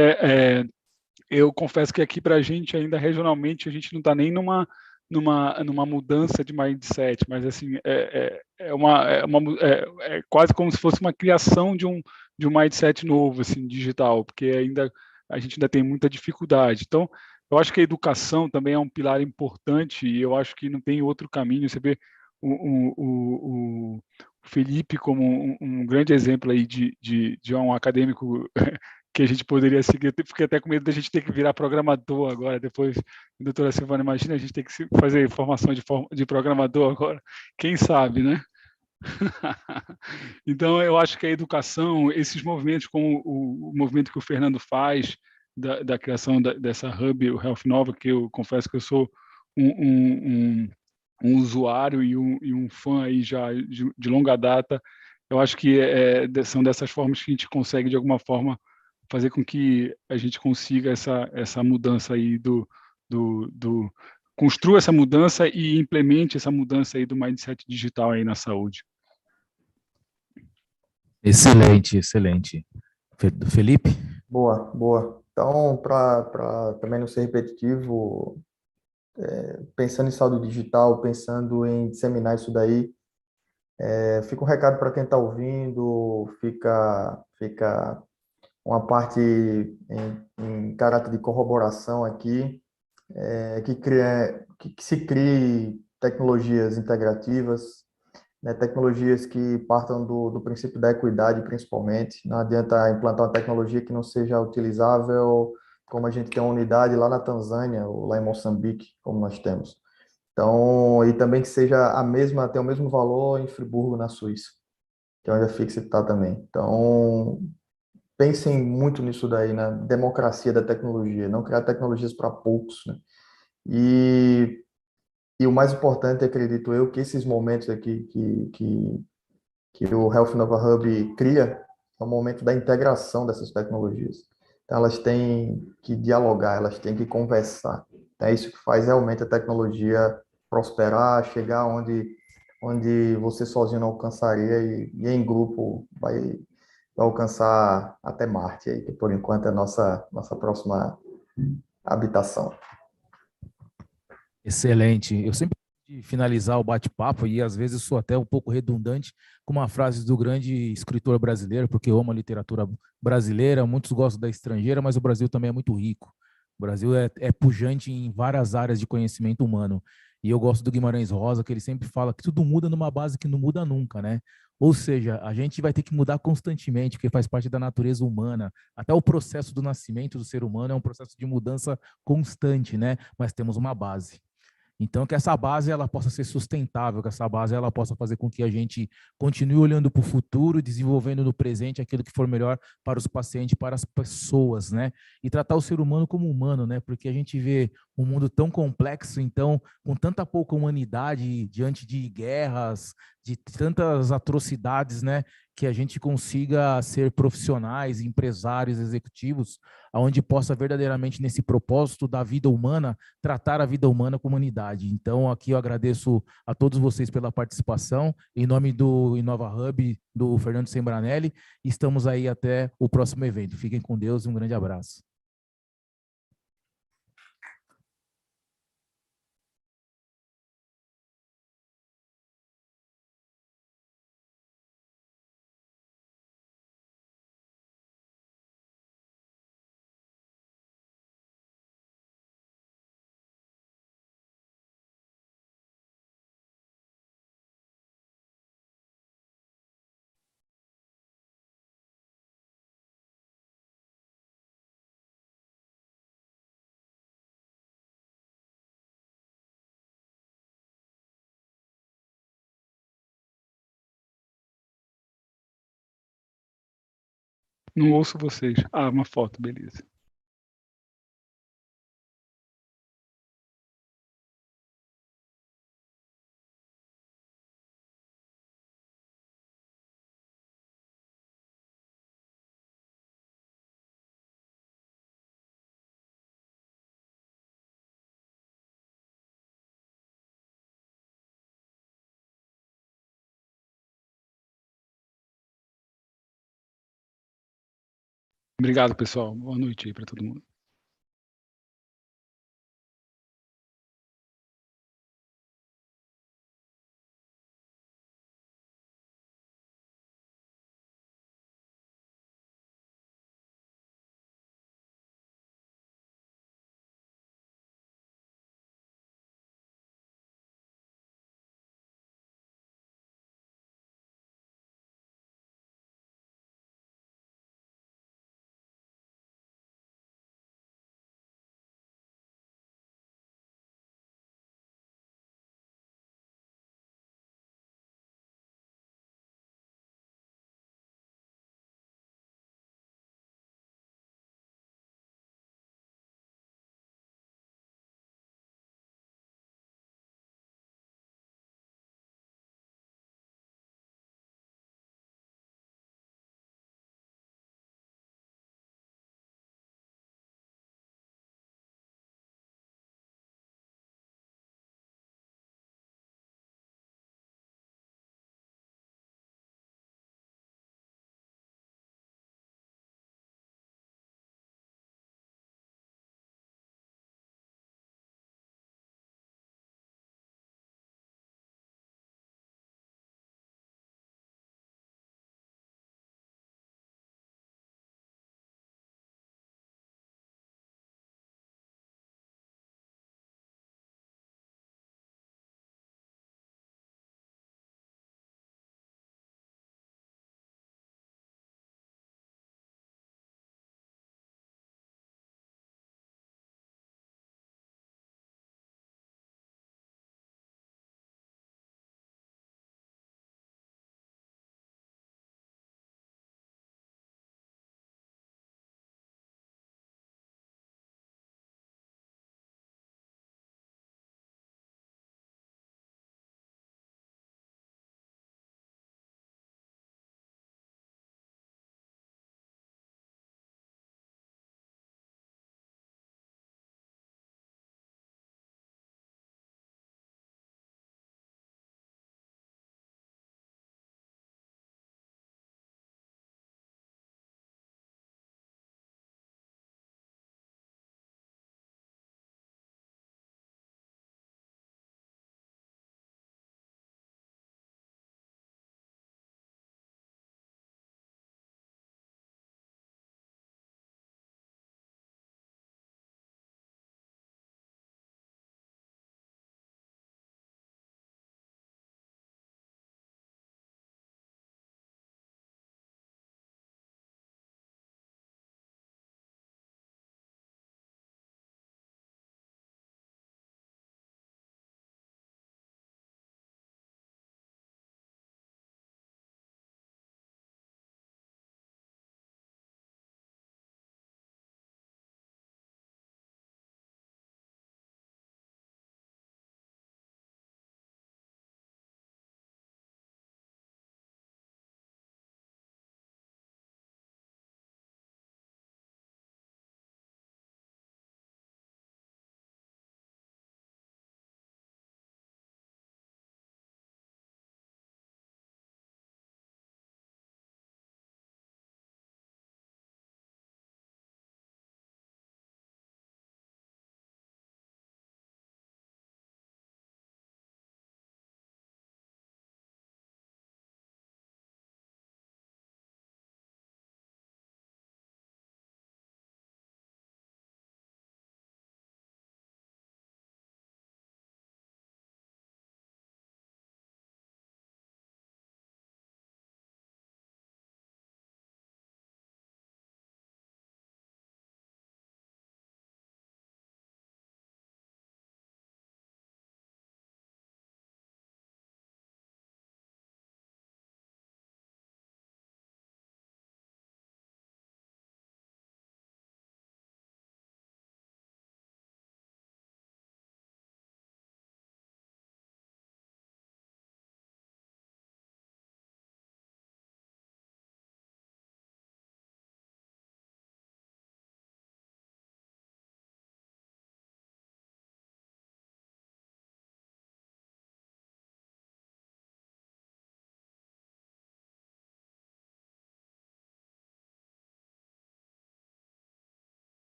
eu confesso que aqui para a gente, ainda regionalmente, a gente não está nem numa mudança de mindset, mas assim, é quase como se fosse uma criação de um mindset novo, assim, digital, porque a gente ainda tem muita dificuldade. Então, eu acho que a educação também é um pilar importante, e eu acho que não tem outro caminho. Você vê o Felipe como um grande exemplo aí de um acadêmico que a gente poderia seguir. Eu fiquei até com medo da gente ter que virar programador agora, depois, doutora Silvana, imagina a gente ter que fazer formação de programador agora, quem sabe, né? Então, eu acho que a educação, esses movimentos, como o movimento que o Fernando faz, da criação dessa hub, o Health Nova, que eu confesso que eu sou um usuário e um fã aí já de longa data, eu acho que são dessas formas que a gente consegue, de alguma forma, fazer com que a gente consiga essa mudança aí construa essa mudança e implemente essa mudança aí do mindset digital aí na saúde. Excelente, excelente. Felipe? Boa. Então, para também não ser repetitivo, pensando em saúde digital, pensando em disseminar isso daí, fica um recado para quem está ouvindo, fica uma parte em caráter de corroboração aqui, que se crie tecnologias integrativas, né, tecnologias que partam do princípio da equidade, principalmente. Não adianta implantar uma tecnologia que não seja utilizável, como a gente tem uma unidade lá na Tanzânia, ou lá em Moçambique, como nós temos. Então, e também que seja tenha o mesmo valor em Friburgo, na Suíça, que é onde a Fixit está também. Então, pensem muito nisso daí, na democracia da tecnologia, não criar tecnologias para poucos, né? E o mais importante, acredito eu, que esses momentos aqui que o Health Nova Hub cria, é o momento da integração dessas tecnologias. Então, elas têm que dialogar, elas têm que conversar. É isso que faz realmente a tecnologia prosperar, chegar onde você sozinho não alcançaria, e em grupo vai alcançar até Marte, aí, que por enquanto é a nossa próxima habitação. Excelente. Eu sempre gosto de finalizar o bate-papo, e às vezes sou até um pouco redundante, com uma frase do grande escritor brasileiro, porque eu amo a literatura brasileira, muitos gostam da estrangeira, mas o Brasil também é muito rico. O Brasil é pujante em várias áreas de conhecimento humano. E eu gosto do Guimarães Rosa, que ele sempre fala que tudo muda numa base que não muda nunca, né? Ou seja, a gente vai ter que mudar constantemente, porque faz parte da natureza humana. Até o processo do nascimento do ser humano é um processo de mudança constante, né? Mas temos uma base. Então, que essa base ela possa ser sustentável, que essa base ela possa fazer com que a gente continue olhando para o futuro, desenvolvendo no presente aquilo que for melhor para os pacientes, para as pessoas, né? E tratar o ser humano como humano, né? Porque a gente vê um mundo tão complexo, então, com tanta pouca humanidade diante de guerras, de tantas atrocidades, né? Que a gente consiga ser profissionais, empresários, executivos, onde possa verdadeiramente nesse propósito da vida humana tratar a vida humana como humanidade. Então, aqui eu agradeço a todos vocês pela participação, em nome do Inova Hub, do Fernando Sembranelli, estamos aí até o próximo evento. Fiquem com Deus e um grande abraço. Não ouço vocês. Ah, uma foto, beleza. Obrigado, pessoal. Boa noite aí para todo mundo.